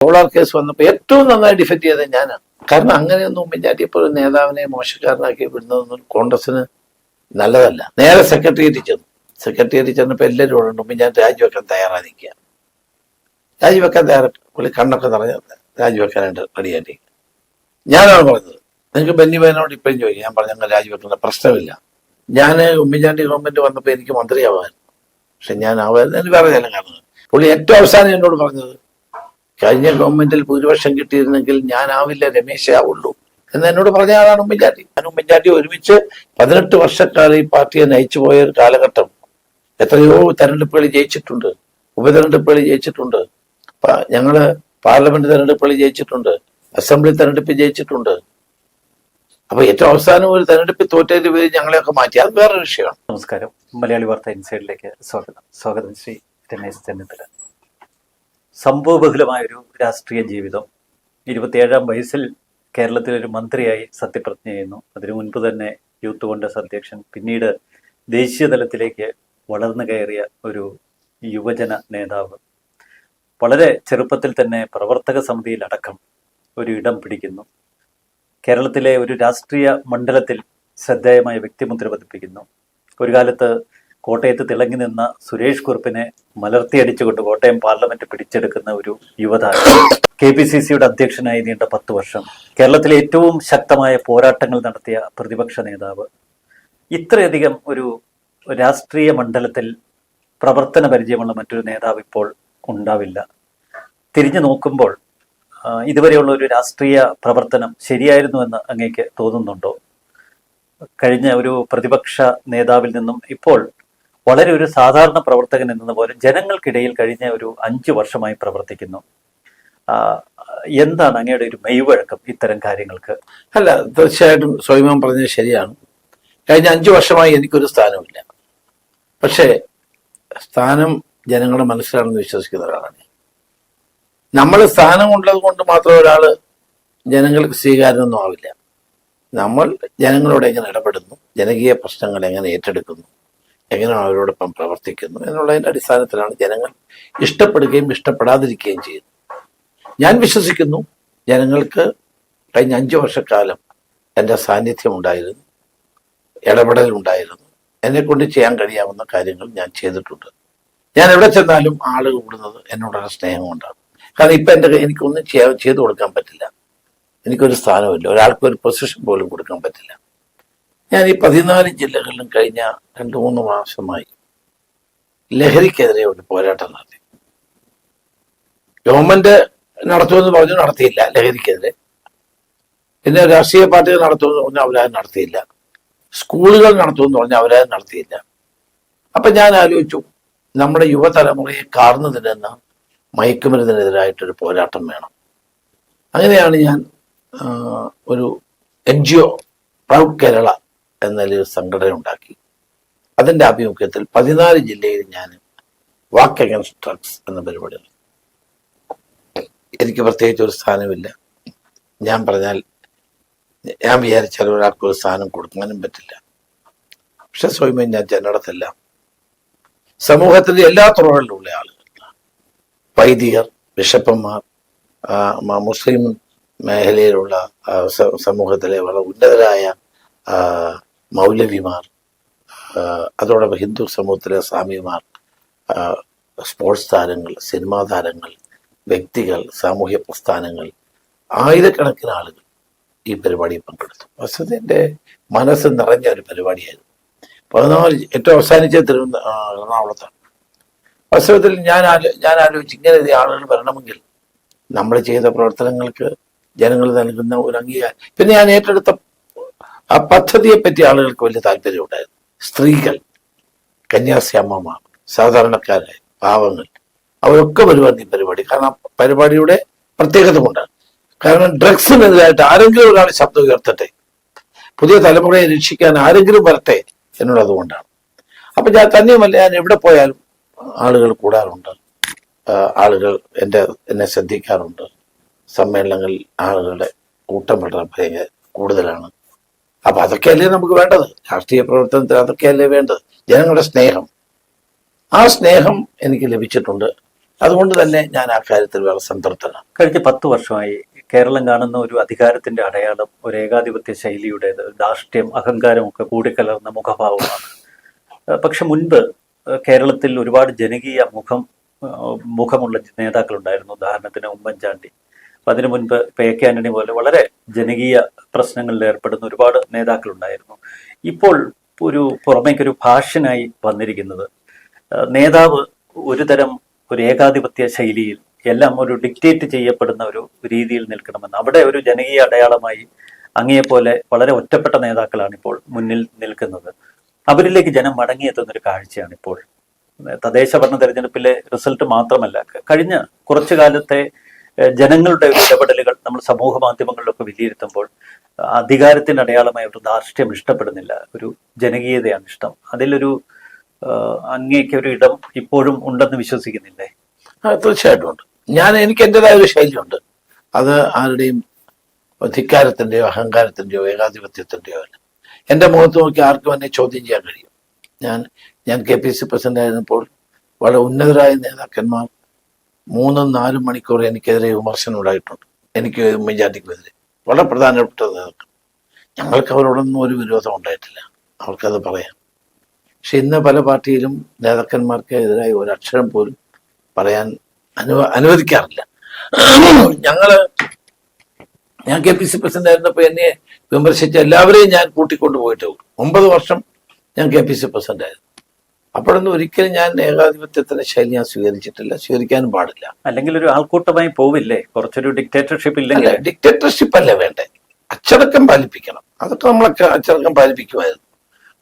Solar case വന്നപ്പോൾ ഏറ്റവും നന്നായി ഡിഫെക്ട് ചെയ്തത് ഞാനാണ്. കാരണം അങ്ങനെയൊന്നും ഉമ്മൻചാണ്ടിയപ്പോൾ ഒരു നേതാവിനെ മോശക്കാരനാക്കി വിടുന്നതൊന്നും കോൺഗ്രസിന് നല്ലതല്ല. നേരെ സെക്രട്ടേറിയറ്റ് ചെന്നപ്പോൾ എല്ലാവരും ഉണ്ട് ഉമ്മൻചാണ്ടി രാജിവെക്കാൻ തയ്യാറായി നിൽക്കുക. രാജിവെക്കാൻ തയ്യാറായിട്ട് പുള്ളി കണ്ണൊക്കെ നിറഞ്ഞ രാജിവെക്കാനായിട്ട് റെഡിയായിട്ട് ഞാനാണ് പറഞ്ഞത്. നിങ്ങൾക്ക് ബെന്നി ബെഹനാനോട് ഇപ്പോഴും ചോദിക്കും. ഞാൻ പറഞ്ഞ അങ്ങനെ രാജിവെക്കുന്ന പ്രശ്നമില്ല. ഞാൻ ഉമ്മൻചാണ്ടി ഗവൺമെന്റ് വന്നപ്പോൾ എനിക്ക് മന്ത്രിയാവായിരുന്നു. പക്ഷെ ഞാൻ ആവായിരുന്നു വേറെ ചില കാരണം. പുള്ളി ഏറ്റവും അവസാനം എന്നോട് പറഞ്ഞത് കഴിഞ്ഞ ഗവൺമെന്റിൽ ഭൂരിപക്ഷം കിട്ടിയിരുന്നെങ്കിൽ ഞാനാവില്ല രമേശേ ആവുള്ളൂ എന്ന് എന്നോട് പറഞ്ഞ ആളാണ് ഉമ്മൻചാണ്ടി. ഞാൻ ഉമ്മൻചാണ്ടി ഒരുമിച്ച് 18 വർഷക്കാലം ഈ പാർട്ടിയെ നയിച്ചു പോയ ഒരു കാലഘട്ടം. എത്രയോ തെരഞ്ഞെടുപ്പുകളിൽ ജയിച്ചിട്ടുണ്ട്, ഉപതെരഞ്ഞെടുപ്പുകളിൽ ജയിച്ചിട്ടുണ്ട്, ഞങ്ങള് പാർലമെന്റ് തെരഞ്ഞെടുപ്പുകളിൽ ജയിച്ചിട്ടുണ്ട്, അസംബ്ലി തെരഞ്ഞെടുപ്പിൽ ജയിച്ചിട്ടുണ്ട്. അപ്പൊ ഏറ്റവും അവസാനം ഒരു തെരഞ്ഞെടുപ്പിൽ തോറ്റതിന്റെ പേര് ഞങ്ങളെയൊക്കെ മാറ്റി. അത് വേറൊരു വിഷയമാണ്. നമസ്കാരം. മലയാളി വാർത്ത ഇൻസൈഡിലേക്ക് സ്വാഗതം ശ്രീ രമേശ് ചെന്നിത്തല. സംഭവബഹുലമായൊരു രാഷ്ട്രീയ ജീവിതം. 27-ാം വയസ്സിൽ കേരളത്തിലൊരു മന്ത്രിയായി സത്യപ്രതിജ്ഞ ചെയ്യുന്നു. അതിനു മുൻപ് തന്നെ യൂത്ത് കോൺഗ്രസ് അധ്യക്ഷൻ, പിന്നീട് ദേശീയ തലത്തിലേക്ക് വളർന്നു കയറിയ ഒരു യുവജന നേതാവ്. വളരെ ചെറുപ്പത്തിൽ തന്നെ പ്രവർത്തക സമിതിയിലടക്കം ഒരു ഇടം പിടിക്കുന്നു. കേരളത്തിലെ ഒരു രാഷ്ട്രീയ മണ്ഡലത്തിൽ ശ്രദ്ധേയമായ വ്യക്തിമുദ്ര പതിപ്പിക്കുന്നു. ഒരു കാലത്ത് കോട്ടയത്ത് തിളങ്ങി നിന്ന സുരേഷ് കുറുപ്പിനെ മലർത്തിയടിച്ചുകൊണ്ട് കോട്ടയം പാർലമെന്റ് പിടിച്ചെടുക്കുന്ന ഒരു യുവതാരം. KPCCയുടെ അധ്യക്ഷനായി നീണ്ട 10 വർഷം. കേരളത്തിലെ ഏറ്റവും ശക്തമായ പോരാട്ടങ്ങൾ നടത്തിയ പ്രതിപക്ഷ നേതാവ്. ഇത്രയധികം ഒരു രാഷ്ട്രീയ മണ്ഡലത്തിൽ പ്രവർത്തന പരിചയമുള്ള മറ്റൊരു നേതാവ് ഇപ്പോൾ ഉണ്ടാവില്ല. തിരിഞ്ഞു നോക്കുമ്പോൾ ഇതുവരെയുള്ള ഒരു രാഷ്ട്രീയ പ്രവർത്തനം ശരിയായിരുന്നു എന്ന് അങ്ങേക്ക് തോന്നുന്നുണ്ടോ? കഴിഞ്ഞ ഒരു പ്രതിപക്ഷ നേതാവിൽ നിന്നും ഇപ്പോൾ വളരെ ഒരു സാധാരണ പ്രവർത്തകൻ എന്ന പോലെ ജനങ്ങൾക്കിടയിൽ കഴിഞ്ഞ ഒരു 5 വർഷമായി പ്രവർത്തിക്കുന്നു. എന്താണ് അങ്ങയുടെ ഒരു മെയ്വഴക്കം ഇത്തരം കാര്യങ്ങൾക്ക്? അല്ല, തീർച്ചയായിട്ടും സ്വയം പറഞ്ഞത് ശരിയാണ്. കഴിഞ്ഞ 5 വർഷമായി എനിക്കൊരു സ്ഥാനമില്ല. പക്ഷേ സ്ഥാനം ജനങ്ങളുടെ മനസ്സിലാണെന്ന് വിശ്വസിക്കുന്ന ഒരാളാണ്. നമ്മൾ സ്ഥാനം ഉള്ളത് കൊണ്ട് മാത്രം ഒരാള് ജനങ്ങൾക്ക് സ്വീകാര്യമൊന്നും ആവില്ല. നമ്മൾ ജനങ്ങളോട് എങ്ങനെ ഇടപെടുന്നു, ജനകീയ പ്രശ്നങ്ങൾ എങ്ങനെ ഏറ്റെടുക്കുന്നു, എങ്ങനെ അവരോടൊപ്പം പ്രവർത്തിക്കുന്നു എന്നുള്ളതിൻ്റെ അടിസ്ഥാനത്തിലാണ് ജനങ്ങൾ ഇഷ്ടപ്പെടുകയും ഇഷ്ടപ്പെടാതിരിക്കുകയും ചെയ്യുന്നത്. ഞാൻ വിശ്വസിക്കുന്നു ജനങ്ങൾക്ക് കഴിഞ്ഞ 5 വർഷക്കാലം എൻ്റെ സാന്നിധ്യം ഉണ്ടായിരുന്നു, ഇടപെടൽ ഉണ്ടായിരുന്നു. എന്നെക്കൊണ്ട് ചെയ്യാൻ കഴിയാവുന്ന കാര്യങ്ങൾ ഞാൻ ചെയ്തിട്ടുണ്ട്. ഞാൻ എവിടെ ചെന്നാലും ആളുകൾ കൂടുന്നത് എന്നോടുള്ള സ്നേഹം കൊണ്ടാണ്. കാരണം ഇപ്പം എനിക്കൊന്നും ചെയ്തു കൊടുക്കാൻ പറ്റില്ല. എനിക്കൊരു സ്ഥാനമില്ല, ഒരാൾക്കൊരു പൊസിഷൻ പോലും കൊടുക്കാൻ പറ്റില്ല. ഞാൻ ഈ 14 ജില്ലകളിലും കഴിഞ്ഞ 2-3 മാസമായി ലഹരിക്കെതിരെ ഒരു പോരാട്ടം നടത്തി. ഗവൺമെന്റ് നടത്തുമെന്ന് പറഞ്ഞു, നടത്തിയില്ല ലഹരിക്കെതിരെ. പിന്നെ രാഷ്ട്രീയ പാർട്ടികൾ നടത്തുമെന്ന് പറഞ്ഞു, അവരത് നടത്തിയില്ല. സ്കൂളുകൾ നടത്തുമെന്ന് പറഞ്ഞു, അവരത് നടത്തിയില്ല. അപ്പൊ ഞാൻ ആലോചിച്ചു, നമ്മുടെ യുവതലമുറയെ കാർന്നു തിന്നുന്ന മയക്കുമരുന്നിനെതിരായിട്ടൊരു പോരാട്ടം വേണം. അങ്ങനെയാണ് ഞാൻ ഒരു NGO പ്രൗഡ് കേരള എന്നൊരു സംഘടന ഉണ്ടാക്കി. അതിൻ്റെ ആഭിമുഖ്യത്തിൽ 14 ജില്ലയിൽ ഞാൻ വാക്ക് അഗൈൻസ്റ്റ് ഡ്രഗ്സ് എന്ന പരിപാടി. എനിക്ക് പ്രത്യേകിച്ച് ഒരു സ്ഥാനമില്ല. ഞാൻ പറഞ്ഞാൽ ഞാൻ വിചാരിച്ചാൽ ഒരാൾക്ക് ഒരു സ്ഥാനം കൊടുക്കാനും പറ്റില്ല. പക്ഷെ സ്വയമേ ഞാൻ ജനടത്തെല്ലാം സമൂഹത്തിൻ്റെ എല്ലാ തുറകളിലുള്ള ആളുകൾ, വൈദികർ, ബിഷപ്പന്മാർ, മുസ്ലിം മേഖലയിലുള്ള സമൂഹത്തിലെ വളരെ ഉന്നതരായ മൗലവിമാർ, അതോടൊപ്പം ഹിന്ദു സമൂഹത്തിലെ സ്വാമിമാർ, സ്പോർട്സ് താരങ്ങൾ, സിനിമാ താരങ്ങൾ, വ്യക്തികൾ, സാമൂഹ്യ പ്രസ്ഥാനങ്ങൾ, ആയിരക്കണക്കിന് ആളുകൾ ഈ പരിപാടിയിൽ പങ്കെടുത്തു. വസ്തുത എൻ്റെ മനസ്സ് നിറഞ്ഞ ഒരു പരിപാടിയായിരുന്നു. 14 ഏറ്റവും അവസാനിച്ച എറണാകുളത്താണ്. വാസ്തവത്തിൽ ഞാൻ ആലോചിച്ച്, ഇങ്ങനെ ആളുകൾ വരണമെങ്കിൽ നമ്മൾ ചെയ്ത പ്രവർത്തനങ്ങൾക്ക് ജനങ്ങൾ നൽകുന്ന ഒരു അംഗീകാരം. പിന്നെ ഞാൻ ഏറ്റെടുത്ത ആ പദ്ധതിയെ പറ്റി ആളുകൾക്ക് വലിയ താല്പര്യമുണ്ടായിരുന്നു. സ്ത്രീകൾ, കന്യാസ്ത്രീ അമ്മമാർ, സാധാരണക്കാരായ പാവങ്ങൾ, അവരൊക്കെ വരുവാൻ ഈ പരിപാടി. കാരണം പരിപാടിയുടെ പ്രത്യേകത കൊണ്ടാണ്. കാരണം ഡ്രഗ്സിനെതിരായിട്ട് ആരെങ്കിലും ഒരാൾ ശബ്ദം ഉയർത്തട്ടെ, പുതിയ തലമുറയെ രക്ഷിക്കാൻ ആരെങ്കിലും വരട്ടെ എന്നുള്ളതുകൊണ്ടാണ്. അപ്പൊ ഞാൻ തന്നെയുമല്ല, ഞാൻ എവിടെ പോയാലും ആളുകൾ കൂടാറുണ്ട്, ആളുകൾ എന്നെ ശ്രദ്ധിക്കാറുണ്ട്. സമ്മേളനങ്ങളിൽ ആളുകളുടെ കൂട്ടം വളരെ കൂടുതലാണ്. അപ്പൊ അതൊക്കെയല്ലേ നമുക്ക് വേണ്ടത്. രാഷ്ട്രീയ പ്രവർത്തനത്തിൽ അതൊക്കെയല്ലേ വേണ്ടത്. ജനങ്ങളുടെ സ്നേഹം, ആ സ്നേഹം എനിക്ക് ലഭിച്ചിട്ടുണ്ട്. അതുകൊണ്ട് തന്നെ ഞാൻ ആ കാര്യത്തിൽ വളരെ സംതൃപ്തനാണ്. കഴിഞ്ഞ 10 വർഷമായി കേരളം കാണുന്ന ഒരു അധികാരത്തിന്റെ അടയാളം ഒരു ഏകാധിപത്യ ശൈലിയുടേത്, ധാർഷ്ട്യം, അഹങ്കാരം ഒക്കെ കൂടിക്കലർന്ന മുഖഭാവമാണ്. പക്ഷെ മുൻപ് കേരളത്തിൽ ഒരുപാട് ജനകീയ മുഖമുള്ള നേതാക്കളുണ്ടായിരുന്നു. ഉദാഹരണത്തിന് ഉമ്മൻചാണ്ടി. അപ്പൊ അതിനു മുൻപ് എ.കെ. ആന്റണി പോലെ വളരെ ജനകീയ പ്രശ്നങ്ങളിൽ ഏർപ്പെടുന്ന ഒരുപാട് നേതാക്കളുണ്ടായിരുന്നു. ഇപ്പോൾ പുറമേക്കൊരു ഭാഷനായി വന്നിരിക്കുന്നത് നേതാവ് ഒരു ഏകാധിപത്യ ശൈലിയിൽ എല്ലാം ഒരു ഡിക്റ്റേറ്റ് ചെയ്യപ്പെടുന്ന ഒരു രീതിയിൽ നിൽക്കണമെന്ന്, അവിടെ ഒരു ജനകീയ അടയാളമായി അങ്ങയെപ്പോലെ വളരെ ഒറ്റപ്പെട്ട നേതാക്കളാണ് ഇപ്പോൾ മുന്നിൽ നിൽക്കുന്നത്. അവരിലേക്ക് ജനം മടങ്ങിയെത്തുന്ന ഒരു കാഴ്ചയാണ് ഇപ്പോൾ. തദ്ദേശ ഭരണ തെരഞ്ഞെടുപ്പിലെ റിസൾട്ട് മാത്രമല്ല, കഴിഞ്ഞ കുറച്ചു കാലത്തെ ജനങ്ങളുടെ ഒരു ഇടപെടലുകൾ നമ്മൾ സമൂഹ മാധ്യമങ്ങളിലൊക്കെ വിലയിരുത്തുമ്പോൾ അധികാരത്തിന്റെ അടയാളമായ ഒരു ധാർഷ്ട്യം ഇഷ്ടപ്പെടുന്നില്ല, ഒരു ജനകീയതയാണ് ഇഷ്ടം. അതിലൊരു അങ്ങേക്ക് ഒരു ഇടം ഇപ്പോഴും ഉണ്ടെന്ന് വിശ്വസിക്കുന്നില്ലേ? തീർച്ചയായിട്ടും ഉണ്ട്. എനിക്ക് എൻ്റെതായ ഒരു ശൈലിയുണ്ട്. അത് ആരുടെയും ധിക്കാരത്തിന്റെയോ അഹങ്കാരത്തിന്റെയോ ഏകാധിപത്യത്തിന്റെയോ അല്ല. എൻ്റെ മുഖത്ത് നോക്കി ആർക്കും എന്നെ ചോദ്യം ചെയ്യാൻ കഴിയും. ഞാൻ KPC പ്രസിഡന്റ് ആയിരുന്നപ്പോൾ വളരെ ഉന്നതരായ നേതാക്കന്മാർ 3-4 മണിക്കൂർ എനിക്കെതിരെ വിമർശനം ഉണ്ടായിട്ടുണ്ട്. എനിക്ക് ഉമ്മൻചാണ്ടിക്കുമെതിരെ വളരെ പ്രധാനപ്പെട്ട നേതാക്കൾ. ഞങ്ങൾക്ക് അവരോടൊന്നും ഒരു വിരോധം ഉണ്ടായിട്ടില്ല, അവർക്കത് പറയാം. പക്ഷെ ഇന്ന് പല പാർട്ടിയിലും നേതാക്കന്മാർക്ക് എതിരായി ഒരു അക്ഷരം പോലും പറയാൻ അനുവദിക്കാറില്ല. ഞാൻ KPC പ്രസിഡന്റ് ആയിരുന്നപ്പോൾ എന്നെ വിമർശിച്ച എല്ലാവരെയും ഞാൻ കൂട്ടിക്കൊണ്ടു പോയിട്ടേ ഉള്ളൂ. 9 വർഷം ഞാൻ KPC പ്രസിഡന്റ് ആയിരുന്നു. അപ്പോഴൊന്നും ഒരിക്കലും ഞാൻ ഏകാധിപത്യത്തിന്റെ ശൈലി ഞാൻ സ്വീകരിച്ചിട്ടില്ല, സ്വീകരിക്കാനും പാടില്ല. അല്ലെങ്കിൽ ഒരു ആൾക്കൂട്ടമായി പോവില്ലേ? കുറച്ചൊരു ഡിക്റ്റേറ്റർഷിപ്പ് ഇല്ല. ഡിക്റ്റേറ്റർഷിപ്പ് അല്ലേ വേണ്ടേ, അച്ചടക്കം പാലിപ്പിക്കണം. അതൊക്കെ നമ്മളൊക്കെ അച്ചടക്കം പാലിപ്പിക്കുമായിരുന്നു.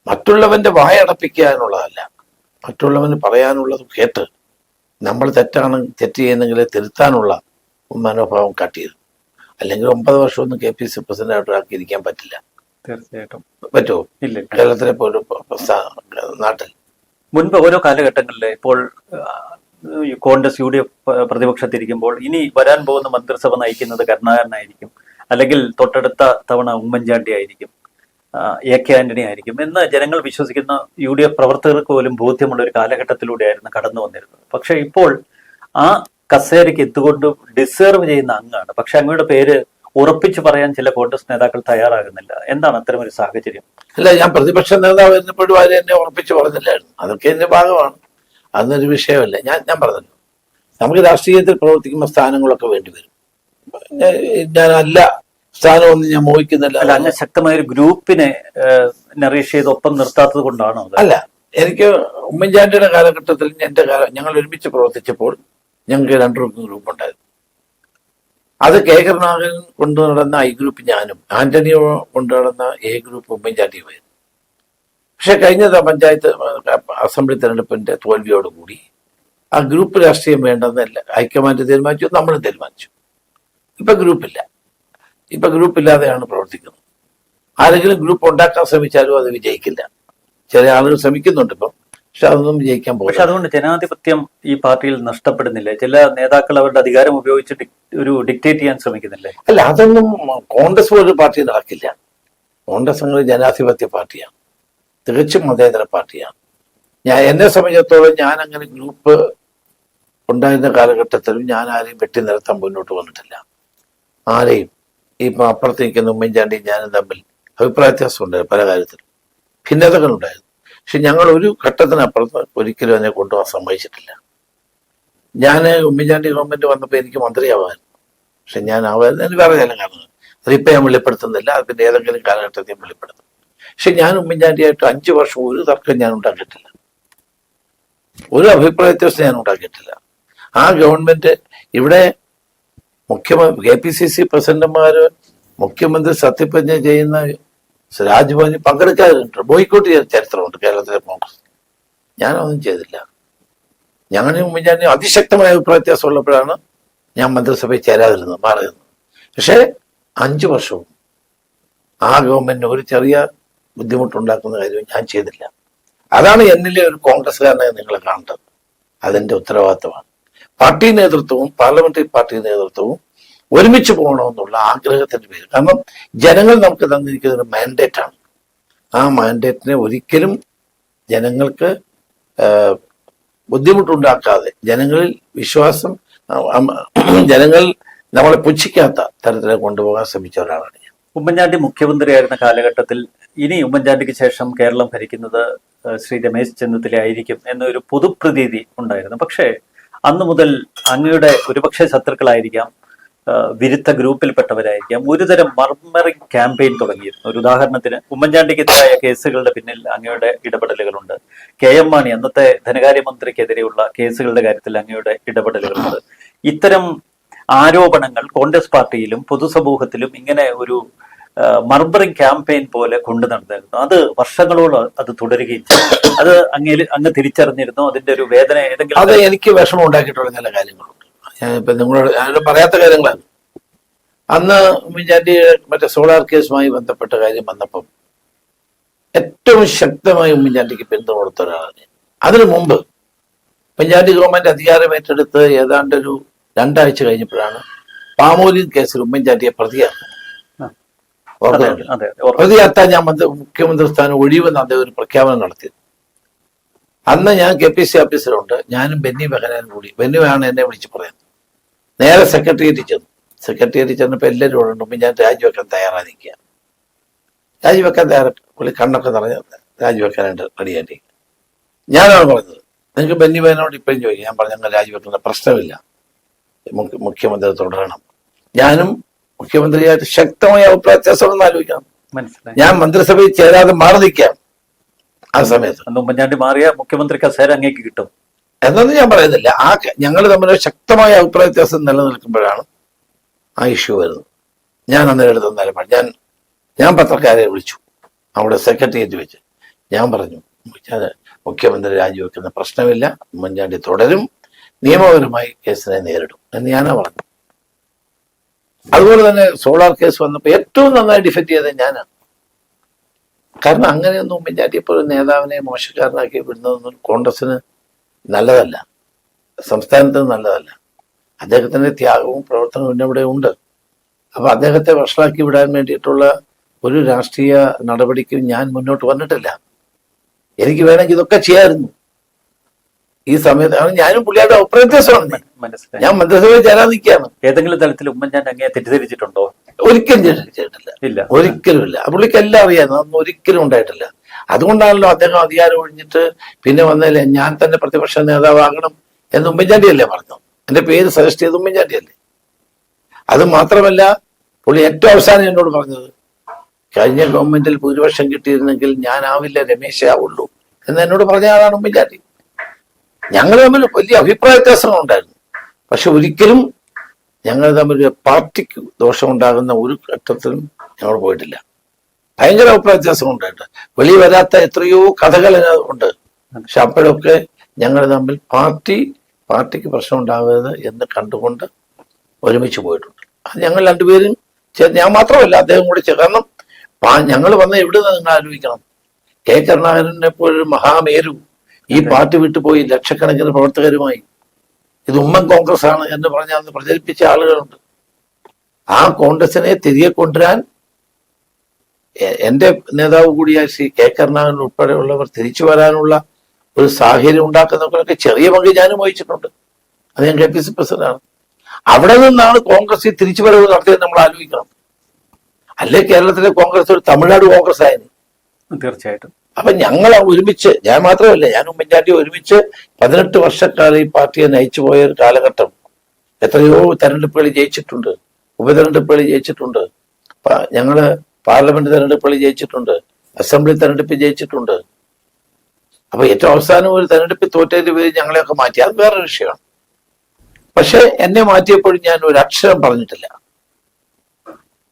മറ്റുള്ളവന്റെ വായടപ്പിക്കുക എന്നുള്ളതല്ല, മറ്റുള്ളവന് പറയാനുള്ളത് കേട്ട് നമ്മൾ തെറ്റ് ചെയ്യുന്നെങ്കിൽ തിരുത്താനുള്ള മനോഭാവം കാട്ടിയത്. അല്ലെങ്കിൽ 9 വർഷമൊന്നും KPC പ്രസിഡന്റായിട്ട് ആക്കിയിരിക്കാൻ പറ്റില്ല. തീർച്ചയായിട്ടും പറ്റുമോ? ഇല്ല. കേരളത്തിലെ പോലും നാട്ടിൽ മുൻപ് ഓരോ കാലഘട്ടങ്ങളിലെ ഇപ്പോൾ കോൺഗ്രസ് UDF പ്രതിപക്ഷത്തിരിക്കുമ്പോൾ ഇനി വരാൻ പോകുന്ന മന്ത്രിസഭ നയിക്കുന്നത് കരുണാകരനായിരിക്കും, അല്ലെങ്കിൽ തൊട്ടടുത്ത തവണ ഉമ്മൻചാണ്ടി ആയിരിക്കും, A.K. ആന്റണി ആയിരിക്കും എന്ന് ജനങ്ങൾ വിശ്വസിക്കുന്ന UDF പ്രവർത്തകർക്ക് പോലും ബോധ്യമുള്ള ഒരു കാലഘട്ടത്തിലൂടെയായിരുന്നു കടന്നു വന്നിരുന്നത്. പക്ഷെ ഇപ്പോൾ ആ കസേരയ്ക്ക് എന്തുകൊണ്ടും ഡിസേർവ് ചെയ്യുന്ന അങ്ങാണ്. പക്ഷെ അങ്ങയുടെ പേര് ഉറപ്പിച്ചു പറയാൻ ചില കോൺഗ്രസ് നേതാക്കൾ തയ്യാറാകുന്നില്ല. എന്താണ് അത്തരം ഒരു സാഹചര്യം? അല്ല, ഞാൻ പ്രതിപക്ഷ നേതാവ് എന്നപ്പോഴും ആരും എന്നെ ഉറപ്പിച്ചു പറഞ്ഞില്ലായിരുന്നു. അതൊക്കെ എന്റെ ഭാഗമാണ്, അതൊന്നൊരു വിഷയമല്ല. ഞാൻ പറഞ്ഞല്ലോ, നമുക്ക് രാഷ്ട്രീയത്തിൽ പ്രവർത്തിക്കുമ്പോൾ സ്ഥാനങ്ങളൊക്കെ വേണ്ടിവരും. ഞാൻ അല്ല സ്ഥാനമൊന്നും ഞാൻ മോഹിക്കുന്നില്ല. അല്ല, അങ്ങനെ ശക്തമായ ഒരു ഗ്രൂപ്പിനെ നറീഷ് ചെയ്ത് ഒപ്പം നിർത്താത്തത് കൊണ്ടാണോ? അല്ല, എനിക്ക് ഉമ്മൻചാണ്ടിയുടെ കാലഘട്ടത്തിൽ ഞങ്ങൾ ഒരുമിച്ച് പ്രവർത്തിച്ചപ്പോൾ ഞങ്ങൾക്ക് 2 ഗ്രൂപ്പ് ഉണ്ടായിരുന്നു. അത് കെ കരുണാകരൻ കൊണ്ടു നടന്ന I ഗ്രൂപ്പ് ഞാനും, ആന്റണിയോ കൊണ്ടു നടന്ന A ഗ്രൂപ്പ് ഉമ്മൻചാണ്ടിയുമായിരുന്നു. പക്ഷെ കഴിഞ്ഞ പഞ്ചായത്ത് അസംബ്ലി തെരഞ്ഞെടുപ്പിന്റെ തോൽവിയോടുകൂടി ആ ഗ്രൂപ്പ് രാഷ്ട്രീയം വേണ്ടെന്നല്ല ഹൈക്കമാൻഡ് തീരുമാനിച്ചു, നമ്മളും തീരുമാനിച്ചു. ഇപ്പൊ ഗ്രൂപ്പില്ല. ഇപ്പൊ ഗ്രൂപ്പില്ലാതെയാണ് പ്രവർത്തിക്കുന്നത്. ആരെങ്കിലും ഗ്രൂപ്പ് ഉണ്ടാക്കാൻ ശ്രമിച്ചാലും അത് വിജയിക്കില്ല. ചില ആളുകൾ ശ്രമിക്കുന്നുണ്ട് ഇപ്പം, പക്ഷെ അതൊന്നും വിജയിക്കാൻ പോകും. പക്ഷെ അതുകൊണ്ട് ജനാധിപത്യം ഈ പാർട്ടിയിൽ നഷ്ടപ്പെടുന്നില്ലേ? ചില നേതാക്കൾ അവരുടെ അധികാരം ഉപയോഗിച്ച് ഒരു ഡിക്റ്റേറ്റ് ചെയ്യാൻ ശ്രമിക്കുന്നില്ലേ? അല്ല, അതൊന്നും കോൺഗ്രസ് ഒരു പാർട്ടി നടക്കില്ല. കോൺഗ്രസ് അങ്ങനെ ജനാധിപത്യ പാർട്ടിയാണ്, തികച്ചും മതേതര പാർട്ടിയാണ്. എന്നെ സംബന്ധിച്ചിടത്തോളം ഞാൻ അങ്ങനെ ഗ്രൂപ്പ് ഉണ്ടായിരുന്ന കാലഘട്ടത്തിലും ഞാൻ ആരെയും വെട്ടി നിരത്താൻ മുന്നോട്ട് വന്നിട്ടില്ല. ആരെയും ഇപ്പൊ അപ്പുറത്ത് നിൽക്കുന്ന ഉമ്മൻചാണ്ടിയും ഞാനും തമ്മിൽ അഭിപ്രായ വ്യത്യാസം ഉണ്ടായിരുന്നു, പല കാര്യത്തിലും ഭിന്നതകളുണ്ടായിരുന്നു. പക്ഷെ ഞങ്ങൾ ഒരു ഘട്ടത്തിനപ്പുറത്ത് ഒരിക്കലും അതിനെ കൊണ്ടുപോകാൻ സമ്മതിച്ചിട്ടില്ല. ഞാൻ ഉമ്മൻചാണ്ടി ഗവൺമെന്റ് വന്നപ്പോൾ എനിക്ക് മന്ത്രിയാവാൻ, പക്ഷെ ഞാൻ ആവാൻ വേറെ ചില കാരണങ്ങൾ, അതിപ്പോ ഞാൻ വെളിപ്പെടുത്തുന്നില്ല, അതിന്റെ ഏതെങ്കിലും കാലഘട്ടത്തിൽ ഞാൻ വെളിപ്പെടുത്തും. പക്ഷെ ഞാൻ ഉമ്മൻചാണ്ടിയായിട്ട് 5 വർഷം ഒരു തർക്കം ഞാൻ ഉണ്ടാക്കിയിട്ടില്ല, ഒരു അഭിപ്രായ വ്യത്യാസം ഞാൻ ഉണ്ടാക്കിയിട്ടില്ല. ആ ഗവൺമെന്റ് ഇവിടെ KPCC പ്രസിഡന്റുമാര് മുഖ്യമന്ത്രി സത്യപ്രതിജ്ഞ ചെയ്യുന്ന രാജ്ഭവനിൽ പങ്കെടുക്കാറുണ്ട്, ബോയ്ക്കോട്ട് ചെയ്ത ചരിത്രമുണ്ട് കേരളത്തിലെ കോൺഗ്രസ്. ഞാനൊന്നും ചെയ്തില്ല. ഞങ്ങളും ഉമ്മൻചാണ്ടി അതിശക്തമായ അഭിപ്രായ വ്യത്യാസം ഉള്ളപ്പോഴാണ് ഞാൻ മന്ത്രിസഭയിൽ ചേരാതിരുന്നത്, മാറിയിരുന്നത്. പക്ഷേ 5 വർഷവും ആ ഗവൺമെന്റിന് ഒരു ചെറിയ ബുദ്ധിമുട്ടുണ്ടാക്കുന്ന കാര്യവും ഞാൻ ചെയ്തില്ല. അതാണ് എന്നിലെ ഒരു കോൺഗ്രസ്സുകാരനെ നിങ്ങൾ കാണേണ്ടത്. അതെന്റെ ഉത്തരവാദിത്തമാണ്. പാർട്ടി നേതൃത്വവും പാർലമെന്ററി പാർട്ടി നേതൃത്വവും ഒരുമിച്ച് പോകണമെന്നുള്ള ആഗ്രഹത്തിന്റെ പേര്. കാരണം ജനങ്ങൾ നമുക്ക് തന്നിരിക്കുന്ന ഒരു മാൻഡേറ്റ് ആണ്. ആ മാൻഡേറ്റിനെ ഒരിക്കലും ജനങ്ങൾക്ക് ബുദ്ധിമുട്ടുണ്ടാക്കാതെ ജനങ്ങളിൽ വിശ്വാസം ജനങ്ങൾ നമ്മളെ പുച്ഛിക്കാത്ത തരത്തിലേക്ക് കൊണ്ടുപോകാൻ ശ്രമിച്ച ഒരാളാണ് ഞാൻ. ഉമ്മൻചാണ്ടി മുഖ്യമന്ത്രിയായിരുന്ന കാലഘട്ടത്തിൽ ഇനി ഉമ്മൻചാണ്ടിക്ക് ശേഷം കേരളം ഭരിക്കുന്നത് ശ്രീ രമേശ് ചെന്നിത്തല ആയിരിക്കും എന്നൊരു പൊതുപ്രതീതി ഉണ്ടായിരുന്നു. പക്ഷേ അന്നു മുതൽ അങ്ങയുടെ ഒരുപക്ഷെ ശത്രുക്കളായിരിക്കാം, വിരുദ്ധ ഗ്രൂപ്പിൽപ്പെട്ടവരായിരിക്കാം, ഒരുതരം മർമറിംഗ് ക്യാമ്പയിൻ തുടങ്ങിയിരുന്നു. ഒരു ഉദാഹരണത്തിന് ഉമ്മൻചാണ്ടിക്കെതിരായ കേസുകളുടെ പിന്നിൽ അങ്ങയുടെ ഇടപെടലുകളുണ്ട്. KM മാണി അന്നത്തെ ധനകാര്യമന്ത്രിക്കെതിരെയുള്ള കേസുകളുടെ കാര്യത്തിൽ അങ്ങയുടെ ഇടപെടലുകളുണ്ട്. ഇത്തരം ആരോപണങ്ങൾ കോൺഗ്രസ് പാർട്ടിയിലും പൊതുസമൂഹത്തിലും ഇങ്ങനെ ഒരു മർമറിംഗ് ക്യാമ്പയിൻ പോലെ കൊണ്ടു നടന്നിരുന്നു. അത് വർഷങ്ങളോളം അത് തുടരുകയും ചെയ്തു. അത് അങ്ങ് തിരിച്ചറിഞ്ഞിരുന്നു? അതിന്റെ ഒരു വേദന ഏതെങ്കിലും? അത് എനിക്ക് വിഷമം ഉണ്ടാക്കിയിട്ടുള്ള ചില കാര്യങ്ങളുണ്ട്. ഞാനിപ്പോ നിങ്ങളോട് ഞാനോട് പറയാത്ത കാര്യങ്ങളാണ്. അന്ന് ഉമ്മൻചാണ്ടി മറ്റേ സോളാർ കേസുമായി ബന്ധപ്പെട്ട കാര്യം വന്നപ്പം ഏറ്റവും ശക്തമായി ഉമ്മൻചാണ്ടിക്ക് പിന്തുണ കൊടുത്ത ഒരാളാണ്. അതിനു മുമ്പ് ഉമ്മൻചാണ്ടി ഗവൺമെന്റ് അധികാരം ഏറ്റെടുത്ത് ഏതാണ്ട് ഒരു 2 ആഴ്ച കഴിഞ്ഞപ്പോഴാണ് പാമോലിൻ കേസിൽ ഉമ്മൻചാണ്ടിയെ പ്രതിയാക്കുന്നത്. പ്രതിയാത്താൻ ഞാൻ മുഖ്യമന്ത്രി സ്ഥാനം ഒഴിവെന്ന് അദ്ദേഹം ഒരു പ്രഖ്യാപനം നടത്തി. അന്ന് ഞാൻ KPC ഓഫീസിലുണ്ട്. ഞാനും ബെന്നി ബെഹനാനും കൂടി. ബെന്നിയാണ് എന്നെ വിളിച്ച് പറയുന്നത്. നേരെ സെക്രട്ടേറിയറ്റിൽ ചെന്നു. സെക്രട്ടേറിയറ്റിൽ ചെന്നപ്പോൾ എല്ലാവരും ഉണ്ട്. ഞാൻ രാജിവെക്കാൻ തയ്യാറായി നിൽക്കുക. രാജിവെക്കാൻ തയ്യാറായിട്ട് പുള്ളി കണ്ണൊക്കെ നിറഞ്ഞ രാജിവെക്കാനായിട്ട് റെഡിയായിട്ട് ഞാനാണ് പറഞ്ഞത്. നിങ്ങൾക്ക് ബെന്നി ബെഹനോട് ഇപ്പോഴും ചോദിക്കും. ഞാൻ പറഞ്ഞു ഞങ്ങൾ രാജിവെക്കുന്ന പ്രശ്നമില്ല, മുഖ്യമന്ത്രി തുടരണം. ഞാനും മുഖ്യമന്ത്രിയായിട്ട് ശക്തമായ അഭിപ്രായ വ്യത്യാസമെന്ന് ആലോചിക്കണം. ഞാൻ മന്ത്രിസഭയിൽ ചേരാതെ മാറി നിൽക്കാം. ആ സമയത്ത് ഉമ്മൻചാണ്ടി മാറിയ മുഖ്യമന്ത്രി കസേര അങ്ങേക്ക് കിട്ടും എന്നൊന്നും ഞാൻ പറയുന്നില്ല. ഞങ്ങൾ തമ്മിൽ ശക്തമായ അഭിപ്രായ വ്യത്യാസം നിലനിൽക്കുമ്പോഴാണ് ആ ഇഷ്യൂ വരുന്നത്. ഞാൻ അന്നേരം എടുത്ത നിലപാട് ഞാൻ പത്രക്കാരെ വിളിച്ചു അവിടെ സെക്രട്ടേറിയറ്റ് വെച്ച്. ഞാൻ പറഞ്ഞു മുഖ്യമന്ത്രി രാജിവെക്കുന്ന പ്രശ്നമില്ല, ഉമ്മൻചാണ്ടി തുടരും, നിയമപരമായി കേസിനെ നേരിടും എന്ന് ഞാനാ പറഞ്ഞു. അതുപോലെ തന്നെ സോളാർ കേസ് വന്നപ്പോൾ ഏറ്റവും നന്നായി ഡിഫെൻഡ് ചെയ്തത് ഞാനാണ്. കാരണം അങ്ങനെയൊന്നും ഉമ്മൻചാണ്ടി ഇപ്പോൾ ഒരു നേതാവിനെ മോശക്കാരനാക്കി വിടുന്നതൊന്നും കോൺഗ്രസിന് നല്ലതല്ല, സംസ്ഥാനത്തിന് നല്ലതല്ല. അദ്ദേഹത്തിന്റെ ത്യാഗവും പ്രവർത്തനവും ഇവിടെ ഉണ്ട്. അപ്പൊ അദ്ദേഹത്തെ വഷളാക്കി വിടാൻ വേണ്ടിയിട്ടുള്ള ഒരു രാഷ്ട്രീയ നടപടിക്കും ഞാൻ മുന്നോട്ട് വന്നിട്ടില്ല. എനിക്ക് വേണമെങ്കിൽ ഇതൊക്കെ ചെയ്യാമായിരുന്നു. ഈ സമയത്താണ് ഞാനും പുള്ളിയുടെ അഭിപ്രായ വ്യത്യാസമാണ്. ഞാൻ മന്ത്രിസഭയിൽ ചേരാൻ നിൽക്കുകയാണ്. ഏതെങ്കിലും തലത്തിൽ ഉമ്മൻചാണ്ടി അങ്ങേ തെറ്റിദ്ധരിച്ചിട്ടുണ്ടോ? ഒരിക്കലും ചെയ്തിട്ടില്ല, ഒരിക്കലും ഇല്ല. പുള്ളിക്ക് എല്ലാം അറിയാം, അതൊന്നും ഒരിക്കലും ഉണ്ടായിട്ടില്ല. അതുകൊണ്ടാണല്ലോ അദ്ദേഹം അധികാരം ഒഴിഞ്ഞിട്ട് പിന്നെ വന്നല്ലേ ഞാൻ തന്നെ പ്രതിപക്ഷ നേതാവാകണം എന്ന് ഉമ്മൻചാണ്ടിയല്ലേ പറഞ്ഞു. എന്റെ പേര് സജസ്റ്റ് ചെയ്ത് ഉമ്മൻചാണ്ടിയല്ലേ. അത് മാത്രമല്ല പുള്ളി ഏറ്റവും അവസാനം എന്നോട് പറഞ്ഞത് കഴിഞ്ഞ ഗവൺമെന്റിൽ ഭൂരിപക്ഷം കിട്ടിയിരുന്നെങ്കിൽ ഞാനാവില്ല, രമേശേ ആവുള്ളൂ എന്ന് എന്നോട് പറഞ്ഞ ആളാണ് ഉമ്മൻചാണ്ടി. ഞങ്ങൾ തമ്മിൽ വലിയ അഭിപ്രായ വ്യത്യാസങ്ങളുണ്ടായിരുന്നു. പക്ഷെ ഒരിക്കലും ഞങ്ങൾ തമ്മിൽ പാർട്ടിക്ക് ദോഷമുണ്ടാകുന്ന ഒരു ഘട്ടത്തിലും ഞങ്ങൾ പോയിട്ടില്ല. ഭയങ്കര അഭിപ്രായ വ്യത്യാസം ഉണ്ടായിട്ട് വെളി വരാത്ത എത്രയോ കഥകൾ ഉണ്ട്. പക്ഷെ അപ്പോഴൊക്കെ ഞങ്ങൾ തമ്മിൽ പാർട്ടിക്ക് പ്രശ്നം ഉണ്ടാകരുത് എന്ന് കണ്ടുകൊണ്ട് ഒരുമിച്ച് പോയിട്ടുണ്ട്. അത് ഞങ്ങൾ രണ്ടുപേരും ഞാൻ മാത്രമല്ല അദ്ദേഹം കൂടി കാരണം ഞങ്ങൾ വന്ന എവിടെ നിന്ന് നിങ്ങൾ ആലോചിക്കണം. കരുണാകരനെ പോലൊരു മഹാമേരു ഈ പാർട്ടി വിട്ടുപോയി ലക്ഷക്കണക്കിന് പ്രവർത്തകരുമായി ഇത് ഉമ്മൻ കോൺഗ്രസ് ആണ് എന്ന് പറഞ്ഞ് അന്ന് പ്രചരിപ്പിച്ച ആളുകളുണ്ട്. ആ കോൺഗ്രസിനെ തിരികെ കൊണ്ടുവരാൻ എന്റെ നേതാവ് കൂടിയായ ശ്രീ കരുണാകരൻ ഉൾപ്പെടെയുള്ളവർ തിരിച്ചു വരാനുള്ള ഒരു സാഹചര്യം ഉണ്ടാക്കുന്നവർക്കൊക്കെ ചെറിയ പങ്ക് ഞാനും വഹിച്ചിട്ടുണ്ട്. അത് ഞാൻ KPC പ്രസിഡന്റാണ്. അവിടെ നിന്നാണ് കോൺഗ്രസ് തിരിച്ചു വരവ് നടത്തിയത് നമ്മൾ ആലോചിക്കണം. അല്ലെ കേരളത്തിലെ കോൺഗ്രസ് ഒരു തമിഴ്നാട് കോൺഗ്രസ് ആയിരുന്നു. തീർച്ചയായിട്ടും. അപ്പൊ ഞങ്ങൾ ഒരുമിച്ച്, ഞാൻ മാത്രമല്ല, ഞാൻ ഉമ്മൻചാണ്ടി ഒരുമിച്ച് 18 വർഷക്കാലം ഈ പാർട്ടിയെ നയിച്ചു പോയ ഒരു കാലഘട്ടം. എത്രയോ തെരഞ്ഞെടുപ്പുകളിൽ ജയിച്ചിട്ടുണ്ട്, ഉപതെരഞ്ഞെടുപ്പുകളിൽ ജയിച്ചിട്ടുണ്ട്, ഞങ്ങള് പാർലമെന്റ് തെരഞ്ഞെടുപ്പുകളിൽ ജയിച്ചിട്ടുണ്ട്, അസംബ്ലി തെരഞ്ഞെടുപ്പിൽ ജയിച്ചിട്ടുണ്ട്. അപ്പൊ ഏറ്റവും അവസാനം ഒരു തെരഞ്ഞെടുപ്പിൽ തോറ്റതിന്റെ പേര് ഞങ്ങളെയൊക്കെ മാറ്റി, അത് വേറൊരു വിഷയമാണ്. പക്ഷെ എന്നെ മാറ്റിയപ്പോഴും ഞാൻ ഒരു അക്ഷരം പറഞ്ഞിട്ടില്ല,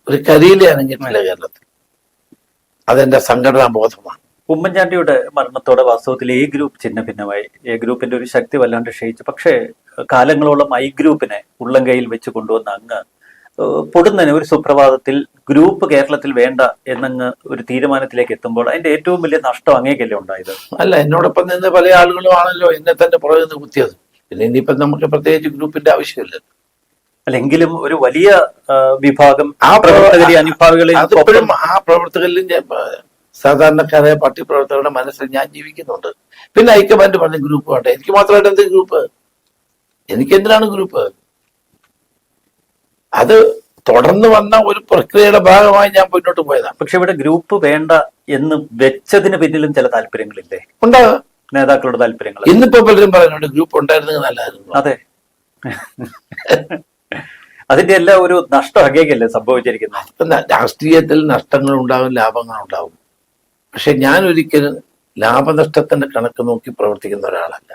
ഒരു കരിയിലെ അനങ്ങിയിട്ടില്ല കേരളത്തിൽ. അതെന്റെ സംഘടനാ ബോധമാണ്. ഉമ്മൻചാണ്ടിയുടെ മരണത്തോടെ വാസ്തവത്തിൽ എ ഗ്രൂപ്പ് ചിഹ്ന ഭിന്നമായി. എ ഗ്രൂപ്പിന്റെ ഒരു ശക്തി വല്ലാണ്ട് ക്ഷയിച്ചു. പക്ഷേ കാലങ്ങളോളം ഐ ഗ്രൂപ്പിനെ ഉള്ളം കയ്യിൽ വെച്ച് കൊണ്ടുവന്ന അങ്ങ് പൊടുന്നതിന് ഒരു സുപ്രഭാതത്തിൽ ഗ്രൂപ്പ് കേരളത്തിൽ വേണ്ട എന്നങ്ങ് ഒരു തീരുമാനത്തിലേക്ക് എത്തുമ്പോൾ അതിന്റെ ഏറ്റവും വലിയ നഷ്ടം അങ്ങേക്കല്ലേ ഉണ്ടായത്? അല്ല, എന്നോടൊപ്പം നിന്ന് പല ആളുകളും ആണല്ലോ എന്നെ തന്നെ പുറകെ നിന്ന് കുത്തിയത്. പിന്നെ ഇനിയിപ്പം നമുക്ക് പ്രത്യേകിച്ച് ഗ്രൂപ്പിന്റെ ആവശ്യമില്ല. അല്ലെങ്കിലും ഒരു വലിയ വിഭാഗം ആ പ്രവർത്തകരെ അനുഭാവികളിൽ ആ പ്രവർത്തകരിലും സാധാരണക്കാരായ പാർട്ടി പ്രവർത്തകരുടെ മനസ്സിൽ ഞാൻ ജീവിക്കുന്നുണ്ട്. പിന്നെ ഹൈക്കമാൻഡ് പറഞ്ഞ ഗ്രൂപ്പ് വേണ്ട. എനിക്ക് മാത്രമായിട്ട് എന്ത് ഗ്രൂപ്പ്? എനിക്കെന്തിനാണ് ഗ്രൂപ്പ്? അത് തുടർന്ന് വന്ന ഒരു പ്രക്രിയയുടെ ഭാഗമായി ഞാൻ മുന്നോട്ട് പോയതാണ്. പക്ഷെ ഇവിടെ ഗ്രൂപ്പ് വേണ്ട എന്ന് വെച്ചതിന് പിന്നിലും ചില താല്പര്യങ്ങളില്ലേ? ഉണ്ടാകാം, നേതാക്കളുടെ താല്പര്യങ്ങൾ. ഇന്നിപ്പോ പലരും പറയുന്നുണ്ട് ഗ്രൂപ്പ് ഉണ്ടായിരുന്നെങ്കിൽ നല്ലതായിരുന്നു. അതെ, അതിന്റെ എല്ലാം ഒരു നഷ്ടമൊക്കെയല്ലേ സംഭവിച്ചിരിക്കുന്നത്. രാഷ്ട്രീയത്തിൽ നഷ്ടങ്ങൾ ഉണ്ടാകും, ലാഭങ്ങൾ ഉണ്ടാകും. പക്ഷെ ഞാൻ ഒരിക്കലും ലാഭനഷ്ടത്തിന്റെ കണക്ക് നോക്കി പ്രവർത്തിക്കുന്ന ഒരാളല്ല.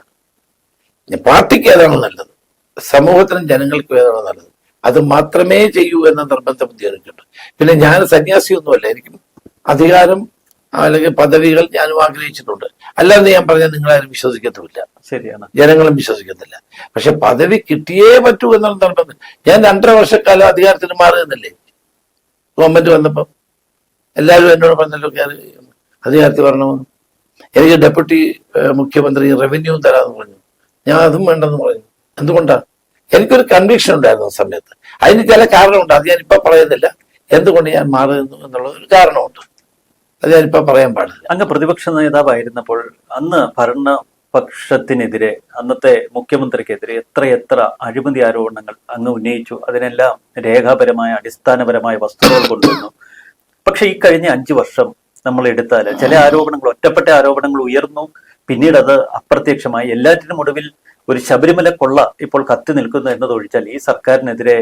പാർട്ടിക്ക് ഏതാണോ നല്ലത്, സമൂഹത്തിനും ജനങ്ങൾക്കും ഏതാണോ നല്ലത്, അത് മാത്രമേ ചെയ്യൂ എന്ന നിർബന്ധ ബുദ്ധി എനിക്കുണ്ട്. പിന്നെ ഞാൻ സന്യാസിയൊന്നുമല്ല. എനിക്കും അധികാരം അല്ലെങ്കിൽ പദവികൾ ഞാനും ആഗ്രഹിച്ചിട്ടുണ്ട്. അല്ലാതെ ഞാൻ പറഞ്ഞാൽ നിങ്ങളാരും വിശ്വസിക്കത്തുമില്ല, ശരിയാണ്, ജനങ്ങളും വിശ്വസിക്കത്തില്ല. പക്ഷെ പദവി കിട്ടിയേ പറ്റൂ എന്നുള്ള നിർബന്ധം. ഞാൻ 2.5 വർഷക്കാലം അധികാരത്തിന് മാറുന്നില്ലേ? ഗവൺമെന്റ് വന്നപ്പം എല്ലാവരും എന്നോട് പറഞ്ഞല്ലോ അധികാരത്തിൽ വരണമെന്ന്. എനിക്ക് ഡെപ്യൂട്ടി മുഖ്യമന്ത്രി റവന്യൂവും തരാമെന്ന് പറഞ്ഞു. ഞാൻ അതും വേണ്ടെന്ന് പറഞ്ഞു. എന്തുകൊണ്ടാണ്? എനിക്കൊരു കൺവിക്ഷൻ ഉണ്ടായിരുന്നു ആ സമയത്ത്. അതിന് ചില കാരണമുണ്ട്, അത് ഞാനിപ്പോ പറയുന്നില്ല. എന്തുകൊണ്ട് ഞാൻ മാറുന്നു എന്നുള്ള ഒരു കാരണമുണ്ട്, അത് ഞാനിപ്പോ പറയാൻ പാടില്ല. അങ്ങ് പ്രതിപക്ഷ നേതാവായിരുന്നപ്പോൾ അന്ന് ഭരണപക്ഷത്തിനെതിരെ, അന്നത്തെ മുഖ്യമന്ത്രിക്കെതിരെ എത്ര അഴിമതി ആരോപണങ്ങൾ അങ്ങ് ഉന്നയിച്ചു. അതിനെല്ലാം രേഖാപരമായ അടിസ്ഥാനപരമായ വസ്തുതകൾ കൊണ്ടുവന്നു. പക്ഷെ ഈ കഴിഞ്ഞ 5 വർഷം നമ്മൾ എടുത്താൽ ചില ആരോപണങ്ങൾ, ഒറ്റപ്പെട്ട ആരോപണങ്ങൾ ഉയർന്നു, പിന്നീട് അത് അപ്രത്യക്ഷമായി. എല്ലാറ്റിനും ഒടുവിൽ ഒരു ശബരിമല കൊള്ള ഇപ്പോൾ കത്തി നിൽക്കുന്നു എന്നതൊഴിച്ചാൽ ഈ സർക്കാരിനെതിരെ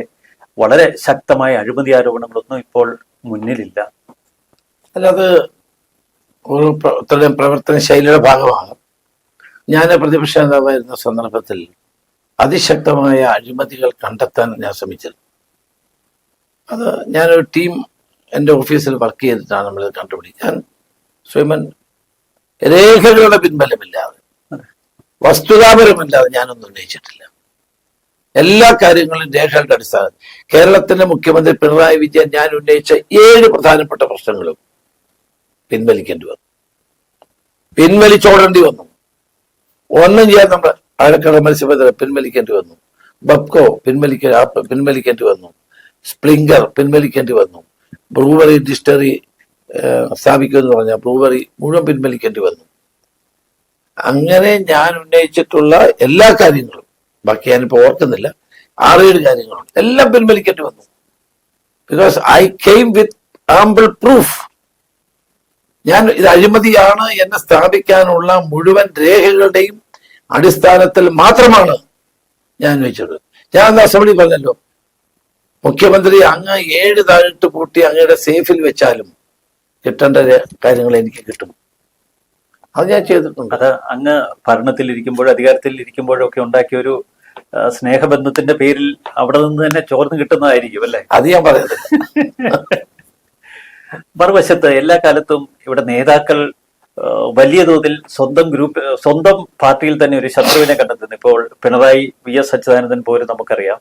വളരെ ശക്തമായ അഴിമതി ആരോപണങ്ങളൊന്നും ഇപ്പോൾ മുന്നിലില്ല. അല്ലാതെ ഒരു പ്രവർത്തന ശൈലിയുടെ ഭാഗമാണ്. ഞാൻ പ്രതിപക്ഷ നേതാവായിരുന്ന സന്ദർഭത്തിൽ അതിശക്തമായ അഴിമതികൾ കണ്ടെത്താൻ ഞാൻ ശ്രമിച്ചത്. അത് ഞാനൊരു ടീം എൻ്റെ ഓഫീസിൽ വർക്ക് ചെയ്തിട്ടാണ് നമ്മളിത് കണ്ടുപിടിക്കുക. ഞാൻ സ്വയം രേഖകളുടെ പിൻബലമില്ലാതെ, വസ്തുതാപരമല്ലാതെ ഞാനൊന്നും ഉന്നയിച്ചിട്ടില്ല. എല്ലാ കാര്യങ്ങളും രേഖകളുടെ അടിസ്ഥാനം. കേരളത്തിന്റെ മുഖ്യമന്ത്രി പിണറായി വിജയൻ ഞാൻ ഉന്നയിച്ച 7 പ്രധാനപ്പെട്ട പ്രശ്നങ്ങളും പിൻവലിക്കേണ്ടി വന്നു, പിൻവലിച്ചോടേണ്ടി വന്നു. ഒന്നും ചെയ്യാൻ നമ്മുടെ ആഴക്കട മത്സ്യബന്ധനം പിൻവലിക്കേണ്ടി വന്നു, ബപ്കോ പിൻവലിക്കേണ്ടി വന്നു, സ്പ്ലിങ്കർ പിൻവലിക്കേണ്ടി വന്നു, ബ്രൂവറി ഡിസ്റ്ററി സ്ഥാപിക്കുമെന്ന് പറഞ്ഞ ബ്രൂവറി മുഴുവൻ പിൻവലിക്കേണ്ടി വന്നു. അങ്ങനെ ഞാൻ ഉന്നയിച്ചിട്ടുള്ള എല്ലാ കാര്യങ്ങളും, ബാക്കി ഞാനിപ്പോൾ ഓർക്കുന്നില്ല, 6-7 കാര്യങ്ങളുണ്ട്, എല്ലാം പിൻവലിക്കേണ്ടി വന്നു. Because I came with ample proof. ഞാൻ ഇത് അഴിമതിയാണ് എന്ന് സ്ഥാപിക്കാനുള്ള മുഴുവൻ രേഖകളുടെയും അടിസ്ഥാനത്തിൽ മാത്രമാണ് ഞാൻ ഉന്നയിച്ചത്. ഞാൻ അസംബ്ലി പറഞ്ഞല്ലോ, മുഖ്യമന്ത്രി അങ്ങ് 7 താഴിട്ട് പൂട്ടി അങ്ങയുടെ സേഫിൽ വെച്ചാലും കിട്ടേണ്ട കാര്യങ്ങൾ എനിക്ക് കിട്ടും. അത് ഞാൻ ചെയ്തിട്ടുണ്ട്. അത് അങ്ങ് ഭരണത്തിലിരിക്കുമ്പോഴും അധികാരത്തിലിരിക്കുമ്പോഴൊക്കെ ഉണ്ടാക്കിയ ഒരു സ്നേഹബന്ധത്തിന്റെ പേരിൽ അവിടെ നിന്ന് തന്നെ ചോർന്ന് കിട്ടുന്നതായിരിക്കും അല്ലേ? അത് ഞാൻ പറയുന്നില്ല. മറുവശത്ത് എല്ലാ കാലത്തും ഇവിടെ നേതാക്കൾ വലിയ തോതിൽ സ്വന്തം പാർട്ടിയിൽ തന്നെ ഒരു ശത്രുവിനെ കണ്ടെത്തുന്നു. ഇപ്പോൾ പിണറായി, VS അച്യുതാനന്ദൻ പോലും നമുക്കറിയാം.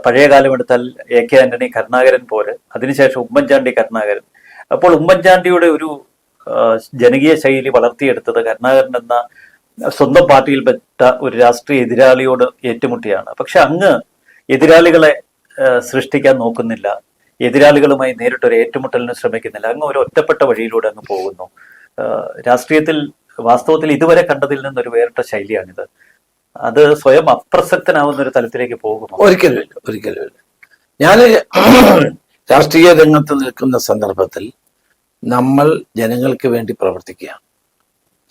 പഴയ കാലം എടുത്താൽ AK ആന്റണി, കരുണാകരൻ പോലെ, അതിനുശേഷം ഉമ്മൻചാണ്ടി, കരുണാകരൻ. അപ്പോൾ ഉമ്മൻചാണ്ടിയുടെ ഒരു ജനകീയ ശൈലി വളർത്തിയെടുത്തത് കരുണാകരൻ എന്ന സ്വന്തം പാർട്ടിയിൽപ്പെട്ട ഒരു രാഷ്ട്രീയ എതിരാളിയോട് ഏറ്റുമുട്ടിയാണ്. പക്ഷെ അങ്ങ് എതിരാളികളെ സൃഷ്ടിക്കാൻ നോക്കുന്നില്ല, എതിരാളികളുമായി നേരിട്ടൊരു ഏറ്റുമുട്ടലിന് ശ്രമിക്കുന്നില്ല. അങ്ങ് ഒരു ഒറ്റപ്പെട്ട വഴിയിലൂടെ അങ്ങ് പോകുന്നു. രാഷ്ട്രീയത്തിൽ വാസ്തവത്തിൽ ഇതുവരെ കണ്ടതിൽ നിന്നൊരു വേറിട്ട ശൈലിയാണിത്. അത് സ്വയം അപ്രസക്തനാവുന്ന ഒരു തലത്തിലേക്ക് പോകുമോ? ഒരിക്കലുമില്ല. ഞാൻ രാഷ്ട്രീയ രംഗത്ത് നിൽക്കുന്ന സന്ദർഭത്തിൽ നമ്മൾ ജനങ്ങൾക്ക് വേണ്ടി പ്രവർത്തിക്കുകയാണ്.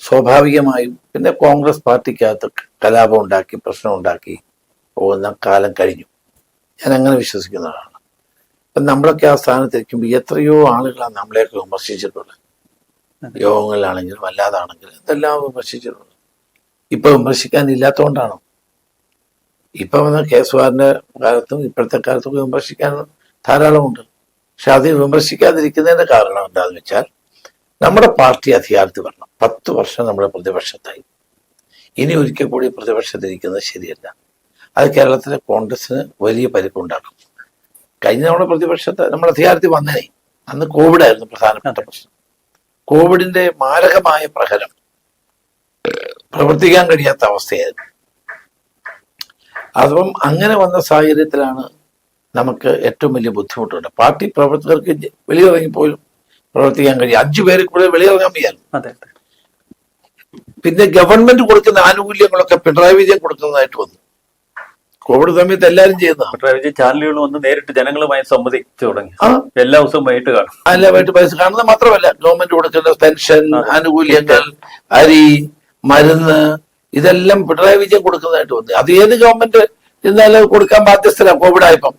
സ്വാഭാവികമായും പിന്നെ കോൺഗ്രസ് പാർട്ടിക്കകത്ത് കലാപം ഉണ്ടാക്കി, പ്രശ്നം ഉണ്ടാക്കി പോകുന്ന കാലം കഴിഞ്ഞു. ഞാൻ അങ്ങനെ വിശ്വസിക്കുന്നതാണ്. അപ്പം നമ്മളൊക്കെ ആ സ്ഥാനത്തിരിക്കുമ്പോൾ എത്രയോ ആളുകളാണ് നമ്മളെയൊക്കെ വിമർശിച്ചിട്ടുള്ളത്. യോഗങ്ങളിലാണെങ്കിലും അല്ലാതാണെങ്കിലും എന്തെല്ലാം വിമർശിച്ചിട്ടുണ്ട്. ഇപ്പൊ വിമർശിക്കാനില്ലാത്തതുകൊണ്ടാണോ? ഇപ്പൊ വന്ന കേസുകാരന്റെ കാലത്തും ഇപ്പോഴത്തെ കാലത്തും വിമർശിക്കാൻ ധാരാളമുണ്ട്. പക്ഷെ അത് വിമർശിക്കാതിരിക്കുന്നതിന്റെ കാരണം എന്താണെന്ന് വെച്ചാൽ നമ്മുടെ പാർട്ടി അധികാരത്തിൽ വരണം. 10 വർഷം നമ്മുടെ പ്രതിപക്ഷത്തായി. ഇനി ഒരിക്കൽ കൂടി പ്രതിപക്ഷത്തിരിക്കുന്നത് ശരിയല്ല. അത് കേരളത്തിലെ കോൺഗ്രസിന് വലിയ പരിക്കുണ്ടാക്കും. കഴിഞ്ഞ നമ്മുടെ പ്രതിപക്ഷത്തെ നമ്മൾ അധികാരത്തിൽ വന്നേ, അന്ന് കോവിഡായിരുന്നു പ്രധാനപ്പെട്ട പ്രശ്നം. കോവിഡിന്റെ മാരകമായ പ്രഹരം, പ്രവർത്തിക്കാൻ കഴിയാത്ത അവസ്ഥയായിരുന്നു. അപ്പം അങ്ങനെ വന്ന സാഹചര്യത്തിലാണ് നമുക്ക് ഏറ്റവും വലിയ ബുദ്ധിമുട്ടുണ്ട്. പാർട്ടി പ്രവർത്തകർക്ക് വെളിയിറങ്ങിപ്പോലും പ്രവർത്തിക്കാൻ കഴിയും. 5 പേര് കൂടുതൽ വെളിയിറങ്ങാൻ വയ്യാലും. അതെ അതെ. പിന്നെ ഗവൺമെന്റ് കൊടുക്കുന്ന ആനുകൂല്യങ്ങളൊക്കെ പിണറായി വിജയൻ കൊടുക്കുന്നതായിട്ട് വന്നു. കോവിഡ് സമയത്ത് എല്ലാവരും ചെയ്യുന്നതാണ്. പിണറായി വിജയൻ ചാനലുകൾ വന്ന് നേരിട്ട് ജനങ്ങളുമായി സംവദിച്ചു തുടങ്ങി. എല്ലാ ദിവസവും വൈകിട്ട് കാണും. വൈകിട്ട് പൈസ കാണുന്നത് മാത്രമല്ല, ഗവൺമെന്റ് കൊടുക്കുന്ന പെൻഷൻ, ആനുകൂല്യങ്ങൾ, അരി, മരുന്ന്, ഇതെല്ലാം പിണറായി വിജയൻ കൊടുക്കുന്നതായിട്ട് വന്നു. അത് ഏത് ഗവൺമെന്റ് ഇന്നാലും കൊടുക്കാൻ ബാധ്യസ്ഥരാണ് കോവിഡ് ആയപ്പം.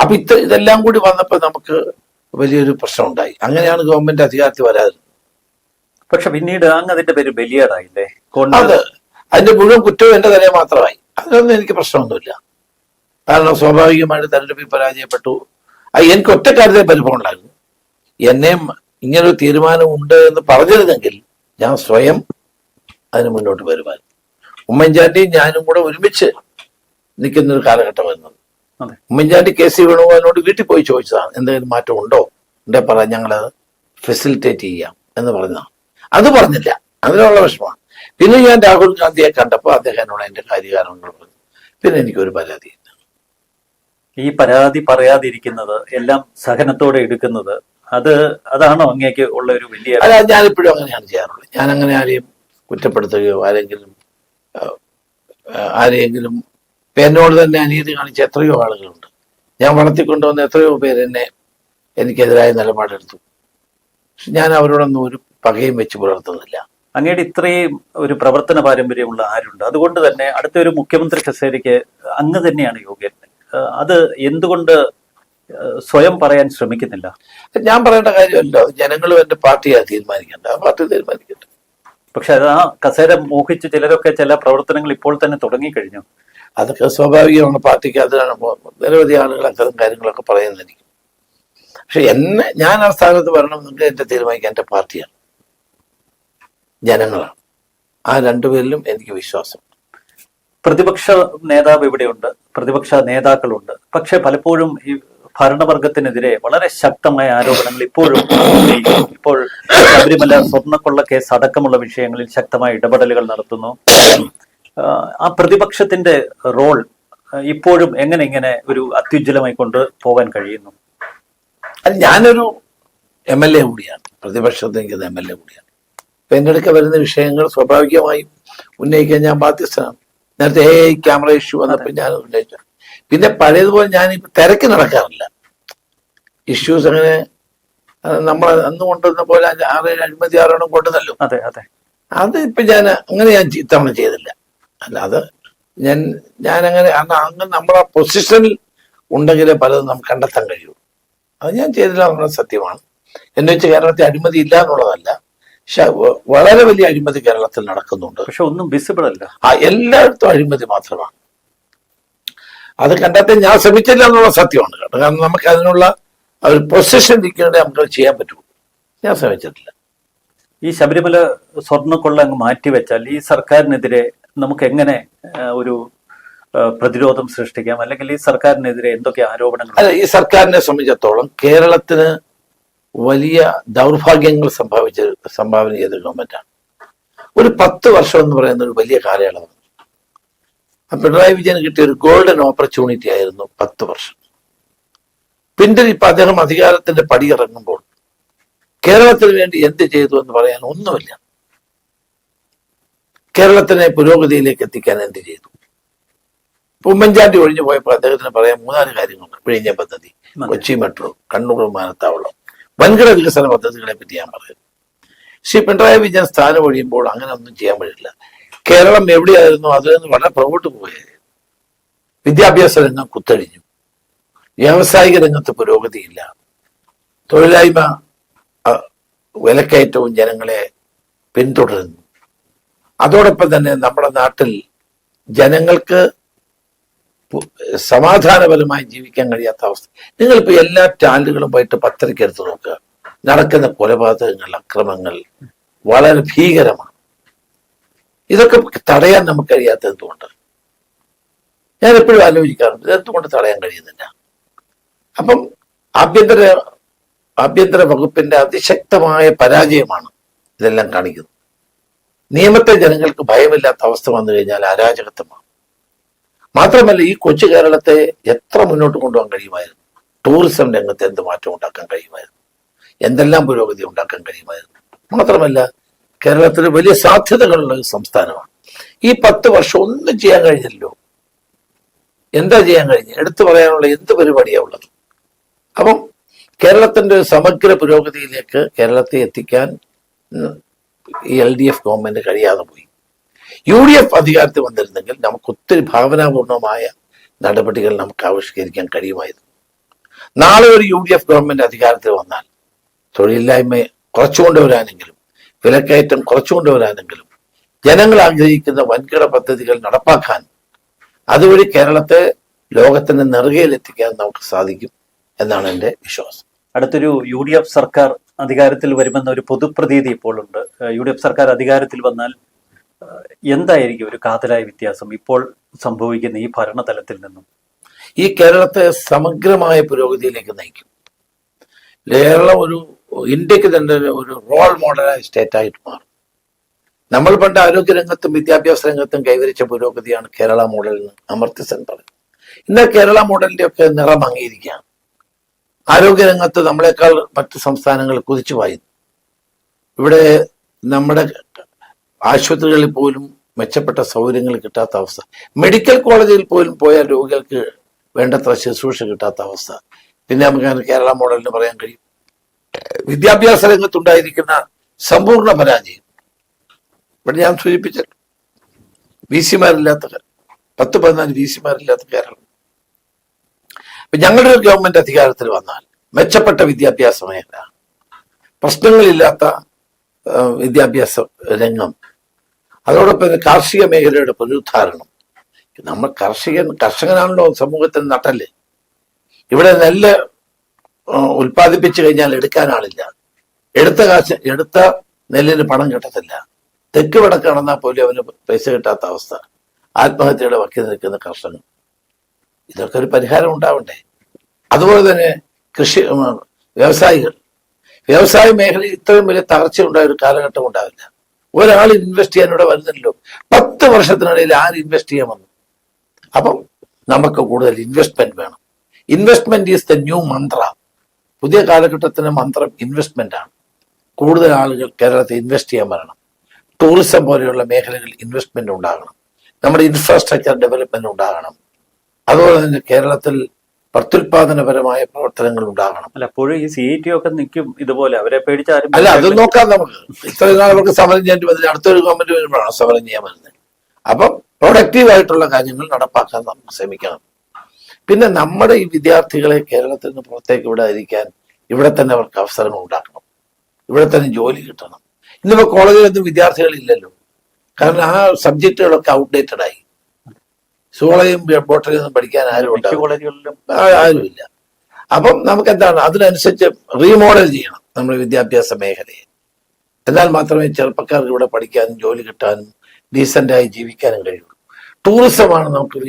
അപ്പൊ ഇതെല്ലാം കൂടി വന്നപ്പോ നമുക്ക് വലിയൊരു പ്രശ്നം ഉണ്ടായി. അങ്ങനെയാണ് ഗവൺമെന്റ് അധികാരത്തിൽ വരാതിരുന്നത്. പക്ഷെ പിന്നീട് അങ്ങ് അതിന്റെ പേര് ബലിയാടായില്ലേ? അത് അതിന്റെ മുഴുവൻ കുറ്റവും എന്റെ തലയെ മാത്രമായി. അതിനൊന്നും എനിക്ക് പ്രശ്നമൊന്നുമില്ല. കാരണം സ്വാഭാവികമായിട്ട് തെരഞ്ഞെടുപ്പിൽ പരാജയപ്പെട്ടു. എനിക്ക് ഒറ്റ കാര്യത്തിൽ പരിഭവം ഉണ്ടായിരുന്നു. എന്നെ ഇങ്ങനൊരു തീരുമാനം ഉണ്ട് എന്ന് പറഞ്ഞിരുന്നെങ്കിൽ ഞാൻ സ്വയം അതിന് മുന്നോട്ട് വരുമായിരുന്നു. ഉമ്മൻചാണ്ടിയും ഞാനും കൂടെ ഒരുമിച്ച് നിൽക്കുന്നൊരു കാലഘട്ടമായിരുന്നു. ഉമ്മൻചാണ്ടി KC വേണുഗോപാലിനോട് വീട്ടിൽ പോയി ചോദിച്ചതാണ്, എന്തെങ്കിലും മാറ്റം ഉണ്ടോ, എന്റെ പറ, ഞങ്ങളത് ഫെസിലിറ്റേറ്റ് ചെയ്യാം എന്ന് പറഞ്ഞതാണ്. അത് പറഞ്ഞില്ല, അതിനുള്ള വിഷമമാണ്. പിന്നെ ഞാൻ രാഹുൽ ഗാന്ധിയെ കണ്ടപ്പോൾ അദ്ദേഹം എന്നോട് എന്റെ കാര്യകാരണങ്ങൾ പറഞ്ഞു. പിന്നെ എനിക്കൊരു പരാതിയില്ല. ഈ പരാതി പറയാതിരിക്കുന്നത്, എല്ലാം സഹനത്തോടെ എടുക്കുന്നത്, അതാണോ അങ്ങേക്ക് ഉള്ള ഒരു വലിയ? അല്ല, ഞാനിപ്പോഴും അങ്ങനെയാണ് ചെയ്യാറുള്ളത്. ഞാൻ അങ്ങനെ ആരെയും കുറ്റപ്പെടുത്തുകയോ ആരെയെങ്കിലും എന്നോട് തന്നെ അനീതി കാണിച്ച എത്രയോ ആളുകളുണ്ട്. ഞാൻ വളർത്തിക്കൊണ്ടുവന്ന എത്രയോ പേര് എനിക്കെതിരായ നിലപാടെടുത്തു. പക്ഷെ ഞാൻ അവരോടൊന്നും ഒരു പകയും വെച്ച് പുലർത്തുന്നില്ല. അങ്ങയുടെ ഇത്രയും ഒരു പ്രവർത്തന പാരമ്പര്യമുള്ള ആരുണ്ട്? അതുകൊണ്ട് തന്നെ അടുത്ത ഒരു മുഖ്യമന്ത്രി കസേരയ്ക്ക് അങ്ങ് തന്നെയാണ് യോഗ്യൻ. അത് എന്തുകൊണ്ട് സ്വയം പറയാൻ ശ്രമിക്കുന്നില്ല? ഞാൻ പറയേണ്ട കാര്യമല്ലോ, അത് ജനങ്ങളും എന്റെ പാർട്ടിയാണ് തീരുമാനിക്കേണ്ടത്. ആ പാർട്ടി തീരുമാനിക്കട്ടെ. പക്ഷെ അത് ആ കസേര മോഹിച്ച് ചിലരൊക്കെ ചില പ്രവർത്തനങ്ങൾ ഇപ്പോൾ തന്നെ തുടങ്ങിക്കഴിഞ്ഞു. അതൊക്കെ സ്വാഭാവികമാണ്. പാർട്ടിക്ക് അതിനാണ് നിരവധി ആളുകൾ അത്തരം കാര്യങ്ങളൊക്കെ പറയുന്നതായിരിക്കും. പക്ഷെ ഞാൻ ആ സ്ഥാനത്ത് വരണമെന്നുണ്ടെങ്കിൽ എന്റെ തീരുമാനിക്കാൻ എന്റെ പാർട്ടിയാണ്, ജനങ്ങളാണ്. ആ രണ്ടുപേരിലും എനിക്ക് വിശ്വാസം. പ്രതിപക്ഷ നേതാവ് ഇവിടെയുണ്ട്, പ്രതിപക്ഷ നേതാക്കളുണ്ട്. പക്ഷെ പലപ്പോഴും ഈ ഭരണവർഗത്തിനെതിരെ വളരെ ശക്തമായ ആരോപണങ്ങൾ ഇപ്പോഴും ഇപ്പോൾ ശബരിമല സ്വർണ്ണക്കൊള്ള കേസ് അടക്കമുള്ള വിഷയങ്ങളിൽ ശക്തമായ ഇടപെടലുകൾ നടത്തുന്നു. ആ പ്രതിപക്ഷത്തിന്റെ റോൾ ഇപ്പോഴും എങ്ങനെ ഒരു അത്യുജ്വലമായി കൊണ്ട് പോകാൻ കഴിയുന്നു? ഞാനൊരു MLA കൂടിയാണ്, പ്രതിപക്ഷത്ത് നിൽക്കുന്ന MLA കൂടിയാണ്. ഇപ്പൊ എന്റെ അടുക്ക വരുന്ന വിഷയങ്ങൾ സ്വാഭാവികമായും ഉന്നയിക്കാൻ ഞാൻ ബാധ്യസ്ഥനാണ്. നേരത്തെ ക്യാമറ ഇഷ്യൂ വന്നപ്പോൾ ഞാൻ ഉന്നയിച്ചു. പിന്നെ പഴയതുപോലെ ഞാനിപ്പോ തിരക്ക് നടക്കാറില്ല. ഇഷ്യൂസ് അങ്ങനെ നമ്മൾ അന്ന് കൊണ്ടുവന്ന പോലെ 6 അഴിമതി ആരോണം കൊണ്ടുവന്നല്ലോ. അത് ഇപ്പൊ ഞാൻ ഇത്തവണ ചെയ്തില്ല. അല്ലാതെ ഞാൻ അങ്ങനെ നമ്മളെ പൊസിഷനിൽ ഉണ്ടെങ്കിലേ പലതും നമുക്ക് കണ്ടെത്താൻ കഴിയുള്ളൂ. അത് ഞാൻ ചെയ്തില്ല എന്നുള്ള സത്യമാണ്. എന്ന് വെച്ച് കേരളത്തിൽ അഴിമതി ഇല്ല എന്നുള്ളതല്ല, പക്ഷെ വളരെ വലിയ അഴിമതി കേരളത്തിൽ നടക്കുന്നുണ്ട്. പക്ഷെ ഒന്നും വിസിബിൾ അല്ല. എല്ലായിടത്തും അഴിമതി മാത്രമാണ്. അത് കണ്ടെത്താൻ ഞാൻ ശ്രമിച്ചില്ല എന്നുള്ള സത്യമാണ് കേട്ടോ. കാരണം നമുക്ക് അതിനുള്ള ഒരു പൊസിഷൻ ഇരിക്കേണ്ടത് നമുക്ക് ചെയ്യാൻ പറ്റുള്ളൂ. ഞാൻ ശ്രമിച്ചിട്ടില്ല. ഈ ശബരിമല സ്വർണ്ണക്കൊള്ള അങ്ങ് മാറ്റിവെച്ചാൽ ഈ സർക്കാരിനെതിരെ നമുക്ക് എങ്ങനെ ഒരു പ്രതിരോധം സൃഷ്ടിക്കാം? അല്ലെങ്കിൽ ഈ സർക്കാരിനെതിരെ എന്തൊക്കെ ആരോപണങ്ങൾ? അല്ല, ഈ സർക്കാരിനെ സംബന്ധിച്ചിടത്തോളം കേരളത്തിന് വലിയ ദൗർഭാഗ്യങ്ങൾ സംഭാവന ചെയ്ത ഗവൺമെന്റാണ്. ഒരു 10 വർഷം എന്ന് പറയുന്ന ഒരു വലിയ കാലയളവ്. പിണറായി വിജയന് കിട്ടിയ ഒരു ഗോൾഡൻ ഓപ്പർച്യൂണിറ്റി ആയിരുന്നു 10 വർഷം. പിന്നീട് ഇപ്പൊ അദ്ദേഹം അധികാരത്തിന്റെ പടിയിറങ്ങുമ്പോൾ കേരളത്തിന് വേണ്ടി എന്ത് ചെയ്തു എന്ന് പറയാൻ ഒന്നുമില്ല. കേരളത്തിനെ പുരോഗതിയിലേക്ക് എത്തിക്കാൻ എന്ത് ചെയ്തു? ഉമ്മൻചാണ്ടി ഒഴിഞ്ഞു പോയപ്പോൾ അദ്ദേഹത്തിന് പറയാൻ 3-4 കാര്യങ്ങളുണ്ട്. വിഴിഞ്ഞ പദ്ധതി, കൊച്ചി മെട്രോ, കണ്ണൂർ വിമാനത്താവളം, വൻകിട വികസന പദ്ധതികളെ പറ്റി ഞാൻ പറയുന്നു. ശ്രീ പിണറായി വിജയൻ സ്ഥാനം ഒഴിയുമ്പോൾ അങ്ങനെ ഒന്നും ചെയ്യാൻ പറ്റില്ല. കേരളം എവിടെയായിരുന്നു അതിൽ നിന്ന് വളരെ പുറകോട്ട് പോയത്. വിദ്യാഭ്യാസ രംഗം കുത്തഴിഞ്ഞു, വ്യാവസായിക രംഗത്ത് പുരോഗതിയില്ല, തൊഴിലായ്മ വിലക്കയറ്റവും ജനങ്ങളെ പിന്തുടരുന്നു. അതോടൊപ്പം തന്നെ നമ്മുടെ നാട്ടിൽ ജനങ്ങൾക്ക് സമാധാനപരമായി ജീവിക്കാൻ കഴിയാത്ത അവസ്ഥ. നിങ്ങളിപ്പോ എല്ലാ ചാനലുകളും പോയിട്ട് പത്രയ്ക്ക് എടുത്ത് നോക്കുക, നടക്കുന്ന കൊലപാതകങ്ങൾ, അക്രമങ്ങൾ വളരെ ഭീകരമാണ്. ഇതൊക്കെ തടയാൻ നമുക്ക് കഴിയാത്തത് എന്തുകൊണ്ട്? ഞാൻ എപ്പോഴും ആലോചിക്കാറുണ്ട്, ഇതെന്തുകൊണ്ട് തടയാൻ കഴിയുന്നില്ല? അപ്പം ആഭ്യന്തര വകുപ്പിന്റെ അതിശക്തമായ പരാജയമാണ് ഇതെല്ലാം കാണിക്കുന്നത്. നിയമത്തെ ജനങ്ങൾക്ക് ഭയമില്ലാത്ത അവസ്ഥ വന്നു കഴിഞ്ഞാൽ അരാജകത്വമാണ്. മാത്രമല്ല, ഈ കൊച്ചു കേരളത്തെ എത്ര മുന്നോട്ട് കൊണ്ടുപോകാൻ കഴിയുമായിരുന്നു? ടൂറിസം രംഗത്ത് എന്ത് മാറ്റം ഉണ്ടാക്കാൻ കഴിയുമായിരുന്നു? എന്തെല്ലാം പുരോഗതി ഉണ്ടാക്കാൻ കഴിയുമായിരുന്നു. മാത്രമല്ല കേരളത്തിൽ വലിയ സാധ്യതകളുള്ള ഒരു സംസ്ഥാനമാണ്. ഈ 10 വർഷം ഒന്നും ചെയ്യാൻ കഴിഞ്ഞില്ലല്ലോ. എന്താ ചെയ്യാൻ കഴിഞ്ഞ്? എടുത്തു പറയാനുള്ള എന്ത് പരിപാടിയാണ് ഉള്ളത്? അപ്പം കേരളത്തിന്റെ ഒരു സമഗ്ര പുരോഗതിയിലേക്ക് കേരളത്തെ എത്തിക്കാൻ ഈ LDF ഗവൺമെന്റ് കഴിയാതെ പോയി. UDF അധികാരത്തിൽ വന്നിരുന്നെങ്കിൽ നമുക്ക് ഒത്തിരി ഭാവനാപൂർണമായ നടപടികൾ നമുക്ക് ആവിഷ്കരിക്കാൻ കഴിയുമായിരുന്നു. നാളെ ഒരു UDF ഗവൺമെന്റ് അധികാരത്തിൽ വന്നാൽ തൊഴിലില്ലായ്മ കുറച്ചുകൊണ്ടുവരാനെങ്കിലും വിലക്കയറ്റം കുറച്ചുകൊണ്ടുവരാനെങ്കിലും ജനങ്ങൾ ആഗ്രഹിക്കുന്ന വൻകിട പദ്ധതികൾ നടപ്പാക്കാൻ അതുവഴി കേരളത്തെ ലോകത്തിന്റെ നെറുകയിലെത്തിക്കാൻ നമുക്ക് സാധിക്കും എന്നാണ് എൻ്റെ വിശ്വാസം. അടുത്തൊരു UDF സർക്കാർ അധികാരത്തിൽ വരുമെന്ന ഒരു പൊതുപ്രതീതി ഇപ്പോൾ ഉണ്ട്. UDF സർക്കാർ അധികാരത്തിൽ വന്നാൽ എന്തായിരിക്കും ഒരു കാതലായ വ്യത്യാസം ഇപ്പോൾ സംഭവിക്കുന്ന ഈ ഭരണതലത്തിൽ നിന്നും? ഈ കേരളത്തെ സമഗ്രമായ പുരോഗതിയിലേക്ക് നയിക്കും. കേരളം ഒരു ഇന്ത്യക്ക് തന്നെ ഒരു റോൾ മോഡലായ സ്റ്റേറ്റ് ആയിട്ട് മാറും. നമ്മൾ പണ്ട് ആരോഗ്യരംഗത്തും വിദ്യാഭ്യാസ രംഗത്തും കൈവരിച്ച പുരോഗതിയാണ് കേരള മോഡൽ എന്ന് അമർത്യ സെൻ പറയും. ഇന്ന് കേരള മോഡലിന്റെ ഒക്കെ നിറം അംഗീകരിക്കുകയാണ്. ആരോഗ്യരംഗത്ത് നമ്മളെക്കാൾ മറ്റ് സംസ്ഥാനങ്ങൾ കുതിച്ചു പായുന്നു. ഇവിടെ നമ്മുടെ ആശുപത്രികളിൽ പോലും മെച്ചപ്പെട്ട സൗകര്യങ്ങൾ കിട്ടാത്ത അവസ്ഥ, മെഡിക്കൽ കോളേജിൽ പോലും പോയാൽ രോഗികൾക്ക് വേണ്ടത്ര ശുശ്രൂഷ കിട്ടാത്ത അവസ്ഥ. പിന്നെ നമുക്ക് കേരള മോഡലിന് പറയാൻ കഴിയും. വിദ്യാഭ്യാസ രംഗത്തുണ്ടായിരിക്കുന്ന സമ്പൂർണ്ണ പരാജയം ഇവിടെ ഞാൻ സൂചിപ്പിച്ച VC-മാരില്ലാത്ത 10-14 VC-മാരില്ലാത്ത കേരളം. ഞങ്ങളുടെ ഒരു ഗവൺമെന്റ് അധികാരത്തിൽ വന്നാൽ മെച്ചപ്പെട്ട വിദ്യാഭ്യാസ മേഖല, പ്രശ്നങ്ങളില്ലാത്ത വിദ്യാഭ്യാസ രംഗം, അതോടൊപ്പം കാർഷിക മേഖലയുടെ പുനരുദ്ധാരണം. നമ്മൾ കർഷകനാണല്ലോ സമൂഹത്തിന് നട്ടല്. ഇവിടെ നെല്ല് ഉൽപ്പാദിപ്പിച്ചു കഴിഞ്ഞാൽ എടുക്കാൻ ആളില്ല. എടുത്ത നെല്ലിന് പണം കിട്ടത്തില്ല. തെക്ക് വടക്ക് നടന്നാൽ പോലും അവന് പൈസ കിട്ടാത്ത അവസ്ഥ. ആത്മഹത്യയുടെ വക്കിൽ നിൽക്കുന്ന കർഷകൻ. ഇതൊക്കെ ഒരു പരിഹാരം ഉണ്ടാവണ്ടേ? അതുപോലെ തന്നെ വ്യവസായ മേഖലയിൽ ഇത്രയും വലിയ തകർച്ച ഉണ്ടായ ഒരു കാലഘട്ടം ഉണ്ടാവില്ല. ഒരാൾ ഇൻവെസ്റ്റ് ചെയ്യാൻ ഇവിടെ വരുന്നില്ലല്ലോ. 10 വർഷത്തിനിടയിൽ ആര് ഇൻവെസ്റ്റ് ചെയ്യാൻ വന്നു? അപ്പം നമുക്ക് കൂടുതൽ ഇൻവെസ്റ്റ്മെന്റ് വേണം. ഇൻവെസ്റ്റ്മെന്റ് ഈസ് ദ ന്യൂ മന്ത്ര. പുതിയ കാലഘട്ടത്തിന്റെ മന്ത്രം ഇൻവെസ്റ്റ്മെന്റ് ആണ്. കൂടുതൽ ആളുകൾ കേരളത്തിൽ ഇൻവെസ്റ്റ് ചെയ്യാൻ വരണം. ടൂറിസം പോലെയുള്ള മേഖലകളിൽ ഇൻവെസ്റ്റ്മെന്റ് ഉണ്ടാകണം. നമ്മുടെ ഇൻഫ്രാസ്ട്രക്ചർ ഡെവലപ്മെന്റ് ഉണ്ടാകണം. അതുപോലെ തന്നെ കേരളത്തിൽ പ്രത്യുൽപാദനപരമായ പ്രവർത്തനങ്ങൾ ഉണ്ടാകണം. അല്ല, അപ്പോഴും ഈ CIT ഒക്കെ നിൽക്കും ഇതുപോലെ, അവരെ പേടിച്ചാരും. അല്ല, അത് നോക്കാം നമുക്ക്. ഇത്രയും നാൾ അവർക്ക് സമരം ചെയ്യേണ്ടി വന്നില്ല. അടുത്തൊരു ഗവൺമെന്റ് വരുമ്പോഴാണ് സമരം ചെയ്യാൻ വരുന്നത്. അപ്പം പ്രൊഡക്റ്റീവ് ആയിട്ടുള്ള കാര്യങ്ങൾ നടപ്പാക്കാൻ നമുക്ക് ശ്രമിക്കണം. പിന്നെ നമ്മുടെ ഈ വിദ്യാർത്ഥികളെ കേരളത്തിൽ നിന്ന് പുറത്തേക്ക് വിടാതിരിക്കാൻ ഇവിടെ തന്നെ അവർക്ക് അവസരങ്ങൾ ഉണ്ടാക്കണം. ഇവിടെ തന്നെ ജോലി കിട്ടണം. ഇന്നിപ്പോ കോളേജിലൊന്നും വിദ്യാർത്ഥികളില്ലല്ലോ. കാരണം ആ സബ്ജക്റ്റുകളൊക്കെ ഔട്ട്ഡേറ്റഡ് ആയി. സോളയും ബോട്ടണിയും ഒന്നും പഠിക്കാൻ ആരുമില്ല. അപ്പം നമുക്ക് എന്താണ്, അതിനനുസരിച്ച് റീമോഡൽ ചെയ്യണം നമ്മുടെ വിദ്യാഭ്യാസ മേഖലയെ. എന്നാൽ മാത്രമേ ചെറുപ്പക്കാർക്ക് ഇവിടെ പഠിക്കാനും ജോലി കിട്ടാനും ഡീസന്റായി ജീവിക്കാനും കഴിയുള്ളൂ. ടൂറിസമാണ് നമുക്ക്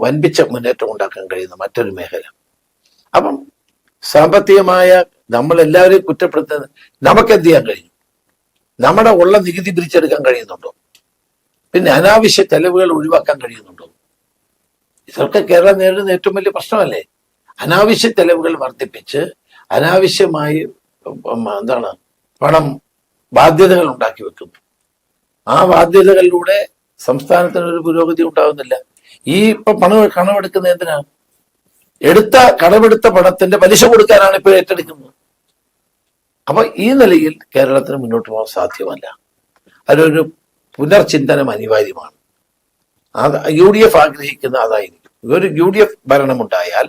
വൻപിച്ച മുന്നേറ്റം ഉണ്ടാക്കാൻ കഴിയുന്ന മറ്റൊരു മേഖല. അപ്പം സാമ്പത്തികമായ നമ്മളെല്ലാവരെയും കുറ്റപ്പെടുത്തുന്നത് നമുക്ക് എന്ത് ചെയ്യാൻ കഴിയും? നമ്മുടെ ഉള്ള നികുതി പിരിച്ചെടുക്കാൻ കഴിയുന്നുണ്ടോ? പിന്നെ അനാവശ്യ ചെലവുകൾ ഒഴിവാക്കാൻ കഴിയുന്നുണ്ടോ? ഇതൊക്കെ കേരളം നേരിടുന്ന ഏറ്റവും വലിയ പ്രശ്നമല്ലേ? അനാവശ്യ ചെലവുകൾ വർദ്ധിപ്പിച്ച് അനാവശ്യമായി പണം ബാധ്യതകൾ ഉണ്ടാക്കി വെക്കുന്നു. ആ ബാധ്യതകളിലൂടെ സംസ്ഥാനത്തിനൊരു പുരോഗതി ഉണ്ടാകുന്നില്ല. ഈ കടമെടുക്കുന്ന എന്തിനാണ്? കടമെടുത്ത പണത്തിന്റെ പലിശ കൊടുക്കാനാണ് ഇപ്പോൾ ഏറ്റെടുക്കുന്നത്. അപ്പൊ ഈ നിലയിൽ കേരളത്തിന് മുന്നോട്ട് പോകാൻ സാധ്യമല്ല. അതിലൊരു പുനർചിന്തനം അനിവാര്യമാണ്. അത് UDF ആഗ്രഹിക്കുന്ന അതായിരിക്കും. ഒരു UDF ഭരണമുണ്ടായാൽ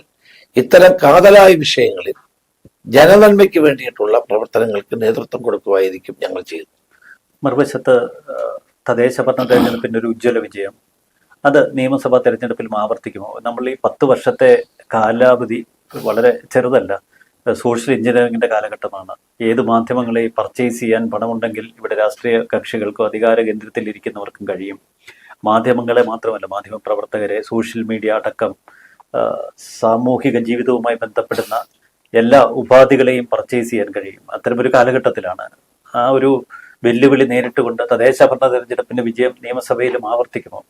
ഇത്തരം കാതലായ വിഷയങ്ങളിൽ ജനനന്മയ്ക്ക് വേണ്ടിയിട്ടുള്ള പ്രവർത്തനങ്ങൾക്ക് നേതൃത്വം കൊടുക്കുവായിരിക്കും ഞങ്ങൾ ചെയ്യുന്നത്. മറുവശത്ത് തദ്ദേശ ഭരണ തെരഞ്ഞെടുപ്പിന്റെ ഒരു ഉജ്ജ്വല വിജയം അത് നിയമസഭാ തെരഞ്ഞെടുപ്പിലും ആവർത്തിക്കുമോ? നമ്മൾ ഈ 10 വർഷത്തെ കാലാവധി വളരെ ചെറുതല്ല. സോഷ്യൽ എഞ്ചിനീയറിംഗിന്റെ കാലഘട്ടമാണ്. ഏത് മാധ്യമങ്ങളെ പർച്ചേസ് ചെയ്യാൻ പണമുണ്ടെങ്കിൽ ഇവിടെ രാഷ്ട്രീയ കക്ഷികൾക്കും അധികാര കേന്ദ്രത്തിൽ ഇരിക്കുന്നവർക്കും കഴിയും. മാധ്യമങ്ങളെ മാത്രമല്ല, മാധ്യമ പ്രവർത്തകരെ, സോഷ്യൽ മീഡിയ അടക്കം സാമൂഹിക ജീവിതവുമായി ബന്ധപ്പെടുന്ന എല്ലാ ഉപാധികളെയും പർച്ചേസ് ചെയ്യാൻ കഴിയും. അത്തരമൊരു കാലഘട്ടത്തിലാണ് ആ ഒരു വെല്ലുവിളി നേരിട്ടുകൊണ്ട് തദ്ദേശ ഭരണ തെരഞ്ഞെടുപ്പിന്റെ വിജയം നിയമസഭയിലും ആവർത്തിക്കുമോ?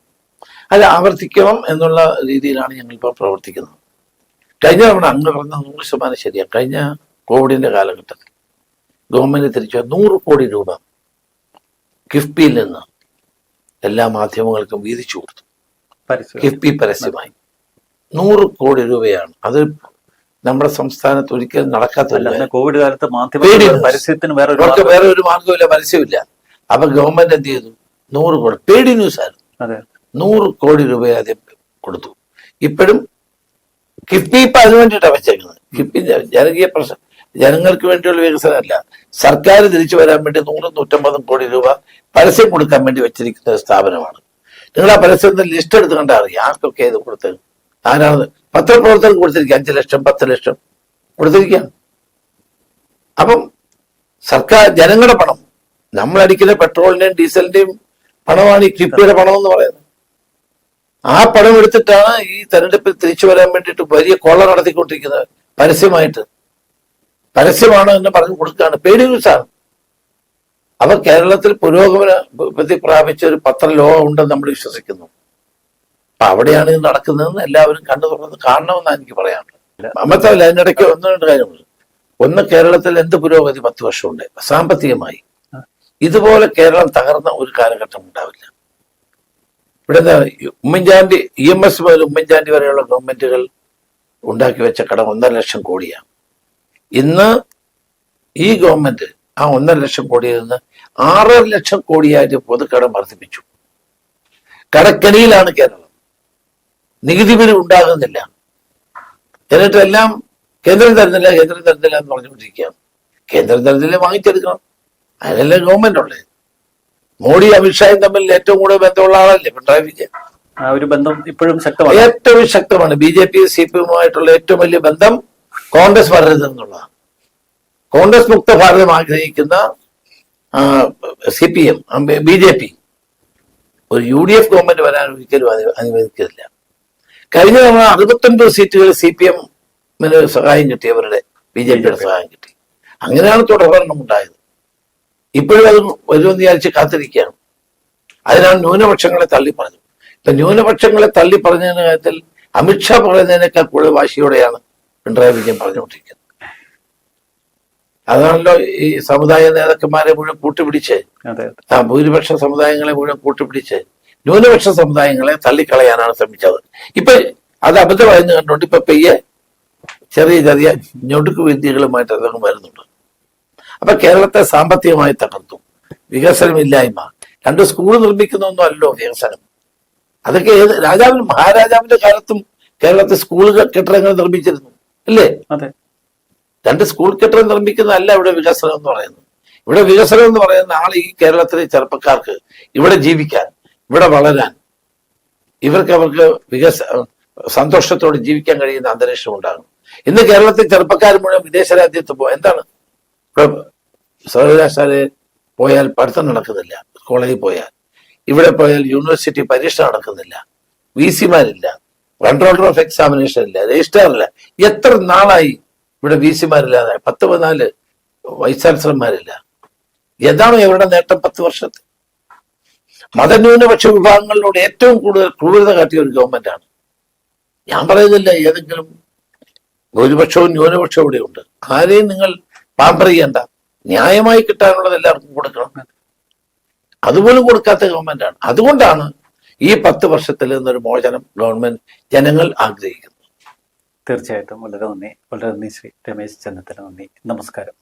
അല്ല, ആവർത്തിക്കണം എന്നുള്ള രീതിയിലാണ് ഞങ്ങളിപ്പോൾ പ്രവർത്തിക്കുന്നത്. കഴിഞ്ഞ തവണ അങ്ങ് പറഞ്ഞ 100% ശരിയാണ്. കഴിഞ്ഞ കോവിഡിന്റെ കാലഘട്ടത്തിൽ ഗവൺമെന്റ് തിരിച്ചു 100 കോടി രൂപ കിഫ്ബിയിൽ നിന്ന് എല്ലാ മാധ്യമങ്ങൾക്കും വീതിച്ചു കൊടുത്തു. കിഫ്ബി പരസ്യമായി 100 കോടി രൂപയാണ്. അത് നമ്മുടെ സംസ്ഥാനത്ത് ഒരിക്കലും നടക്കാത്തല്ല. കോവിഡ് കാലത്ത് പരസ്യത്തിന് വേറെ ഒരു മാർഗമില്ല, പരസ്യമില്ല. അപ്പൊ ഗവൺമെന്റ് എന്ത് ചെയ്തു? 100 കോടി പേടി ന്യൂസ് ആയിരുന്നു. 100 കോടി രൂപ ആദ്യം കൊടുത്തു. ഇപ്പോഴും കിഫ്ബി ഇപ്പൊ അതിനു വേണ്ടിയിട്ടാണ് വെച്ചേക്കുന്നത്. കിഫ്ബി ജനകീയ പ്രശ്നം, ജനങ്ങൾക്ക് വേണ്ടിയുള്ള വികസനമല്ല, സർക്കാർ തിരിച്ചു വരാൻ വേണ്ടി 100-150 കോടി രൂപ പരസ്യം കൊടുക്കാൻ വേണ്ടി വെച്ചിരിക്കുന്ന ഒരു സ്ഥാപനമാണ്. നിങ്ങൾ ആ പരസ്യത്തിന്റെ ലിസ്റ്റ് എടുത്ത് കണ്ടാൽ അറിയാം ആർക്കൊക്കെ ഇത് കൊടുത്തത്, ആരാണ്. പത്രപ്രവർത്തകർക്ക് കൊടുത്തിരിക്കുക 5 ലക്ഷം 10 ലക്ഷം കൊടുത്തിരിക്കുകയാണ്. അപ്പം സർക്കാർ ജനങ്ങളുടെ പണം, നമ്മളടിക്കുന്ന പെട്രോളിന്റെയും ഡീസലിന്റെയും പണമാണ് ഈ കിഫ്ബിയുടെ പണം എന്ന് പറയുന്നത്. ആ പണം എടുത്തിട്ടാണ് ഈ തെരഞ്ഞെടുപ്പിൽ തിരിച്ചു വരാൻ വേണ്ടിയിട്ട് വലിയ കൊള്ള നടത്തിക്കൊണ്ടിരിക്കുന്നത്. പരസ്യമാണ് എന്ന് പറഞ്ഞു കൊടുക്കുകയാണ്. പേടി ന്യൂസാണ്. അപ്പൊ കേരളത്തിൽ പുരോഗമന പ്രാപിച്ച ഒരു പത്രലോകം ഉണ്ടെന്ന് നമ്മൾ വിശ്വസിക്കുന്നു. അപ്പൊ അവിടെയാണ് ഇത് നടക്കുന്നതെന്ന് എല്ലാവരും കണ്ടു തുറന്ന് കാണണമെന്നാണ് എനിക്ക് പറയാനുള്ളത്. മമതല്ല, അതിനിടയ്ക്ക് 1-2 കാര്യങ്ങൾ. ഒന്ന്, കേരളത്തിൽ എന്ത് പുരോഗതി 10 വർഷമുണ്ട് സാമ്പത്തികമായി? ഇതുപോലെ കേരളം തകർന്ന ഒരു കാലഘട്ടം ഉണ്ടാവില്ല. ഇവിടെ ഉമ്മൻചാണ്ടി EMS മുതൽ ഉമ്മൻചാണ്ടി വരെയുള്ള ഗവൺമെന്റുകൾ ഉണ്ടാക്കി വെച്ച കടം 1.5 ലക്ഷം കോടിയാണ്. ഇന്ന് ഈ ഗവൺമെന്റ് ആ 1.5 ലക്ഷം കോടിയിൽ നിന്ന് 6 ലക്ഷം കോടിയായിട്ട് പൊതുക്കടം വർദ്ധിപ്പിച്ചു. കടക്കണിയിലാണ് കേരളം. നികുതി പിരിവ് ഉണ്ടാകുന്നില്ല. എന്നിട്ടെല്ലാം കേന്ദ്രം തരുന്നില്ല എന്ന് പറഞ്ഞുകൊണ്ടിരിക്കുകയാണ്. കേന്ദ്രം തരുന്നില്ല, വാങ്ങിച്ചെടുക്കണം. അതിനല്ലേ ഗവൺമെന്റ് ഉള്ളത്. മോഡി അമിത്ഷായും തമ്മിൽ ഏറ്റവും കൂടുതൽ ബന്ധമുള്ള ആളല്ലേ പിണറായി വിജയൻ. ഒരു ബന്ധം ഇപ്പോഴും ഏറ്റവും ശക്തമാണ്. BJP CPM-ഉമായിട്ടുള്ള ഏറ്റവും വലിയ ബന്ധം കോൺഗ്രസ് വരരുതെന്നുള്ളതാണ്. കോൺഗ്രസ് മുക്ത ഭാരതം ആഗ്രഹിക്കുന്ന CPM BJP ഒരു UDF ഗവൺമെന്റ് വരാൻ ഒരിക്കലും അനുവദിക്കില്ല. കഴിഞ്ഞ തവണ 69 സീറ്റുകൾ CPM-ന് സഹായം കിട്ടി, അവരുടെ BJP-യുടെ സഹായം കിട്ടി. അങ്ങനെയാണ് തുടർഭരണം ഉണ്ടായത്. ഇപ്പോഴും അത് വരുമെന്ന് വിചാരിച്ച് കാത്തിരിക്കുകയാണ്. അതിനാണ് ന്യൂനപക്ഷങ്ങളെ തള്ളി പറഞ്ഞു. ഇപ്പൊ ന്യൂനപക്ഷങ്ങളെ തള്ളി പറഞ്ഞതിന്റെ കാര്യത്തിൽ അമിത്ഷാ പറയുന്നതിനേക്കാൾ കൂടുതൽ വാശിയോടെയാണ് പിണറായി വിജയൻ പറഞ്ഞുകൊണ്ടിരിക്കുന്നത്. അതാണല്ലോ ഈ സമുദായ നേതാക്കന്മാരെ മുഴുവൻ കൂട്ടുപിടിച്ച്, ഭൂരിപക്ഷ സമുദായങ്ങളെ മുഴുവൻ കൂട്ടുപിടിച്ച് ന്യൂനപക്ഷ സമുദായങ്ങളെ തള്ളിക്കളയാനാണ് ശ്രമിച്ചത്. ഇപ്പൊ അത് അബദ്ധമായെന്ന് കണ്ടുകൊണ്ട് ഇപ്പൊ പെയ്യെ ചെറിയ ഞൊടുക്കു വിദ്യകളുമായിട്ട് അദ്ദേഹം വരുന്നുണ്ട്. അപ്പൊ കേരളത്തെ സാമ്പത്തികമായി തകർത്തു. വികസനമില്ലായ്മ. 2 സ്കൂൾ നിർമ്മിക്കുന്നൊന്നും അല്ലോ വികസനം. അതൊക്കെ മഹാരാജാവിന്റെ കാലത്തും കേരളത്തിൽ സ്കൂൾ കെട്ടിടങ്ങൾ നിർമ്മിച്ചിരുന്നു, അല്ലേ? 2 സ്കൂൾ കെട്ടിടം നിർമ്മിക്കുന്നതല്ല ഇവിടെ വികസനം എന്ന് പറയുന്നത്. ഇവിടെ വികസനം എന്ന് പറയുന്ന ഈ കേരളത്തിലെ ചെറുപ്പക്കാർക്ക് ഇവിടെ ജീവിക്കാൻ, ഇവിടെ വളരാൻ, അവർക്ക് സന്തോഷത്തോടെ ജീവിക്കാൻ കഴിയുന്ന അന്തരീക്ഷം ഉണ്ടാകും. ഇന്ന് കേരളത്തിൽ ചെറുപ്പക്കാർ മുഴുവൻ വിദേശ രാജ്യത്ത് എന്താണ് സർവകലാശാലയിൽ പോയാൽ പഠിത്തം നടക്കുന്നില്ല, കോളേജിൽ പോയാൽ. ഇവിടെ പോയാൽ യൂണിവേഴ്സിറ്റി പരീക്ഷ നടക്കുന്നില്ല, VC-മാരില്ല, കൺട്രോളർ ഓഫ് എക്സാമിനേഷൻ ഇല്ല, രജിസ്ട്രാർ ഇല്ല. എത്ര നാളായി ഇവിടെ VC-മാരില്ലാതെ? 14 വൈസ് ചാൻസലർമാരില്ല. ഏതാണോ ഇവരുടെ നേട്ടം 10 വർഷത്തെ? മതന്യൂനപക്ഷ വിഭാഗങ്ങളിലൂടെ ഏറ്റവും കൂടുതൽ ക്രൂരത കാട്ടിയ ഒരു ഗവൺമെന്റാണ്. ഞാൻ പറയുന്നില്ല ഏതെങ്കിലും ഭൂരിപക്ഷവും ന്യൂനപക്ഷവും ഇവിടെ ഉണ്ട്. ആരെയും നിങ്ങൾ പാമ്പർ ചെയ്യണ്ട. ന്യായമായി കിട്ടാനുള്ളത് എല്ലാവർക്കും കൊടുക്കണം. അതുപോലും കൊടുക്കാത്ത ഗവൺമെന്റാണ്. അതുകൊണ്ടാണ് ഈ 10 വർഷത്തിൽ നിന്നൊരു മോചനം ഗവൺമെന്റ് ജനങ്ങൾ ആഗ്രഹിക്കുന്നത്. തീർച്ചയായിട്ടും വളരെ നന്ദി ശ്രീ രമേശ് ചെന്നിത്തല. നന്ദി, നമസ്കാരം.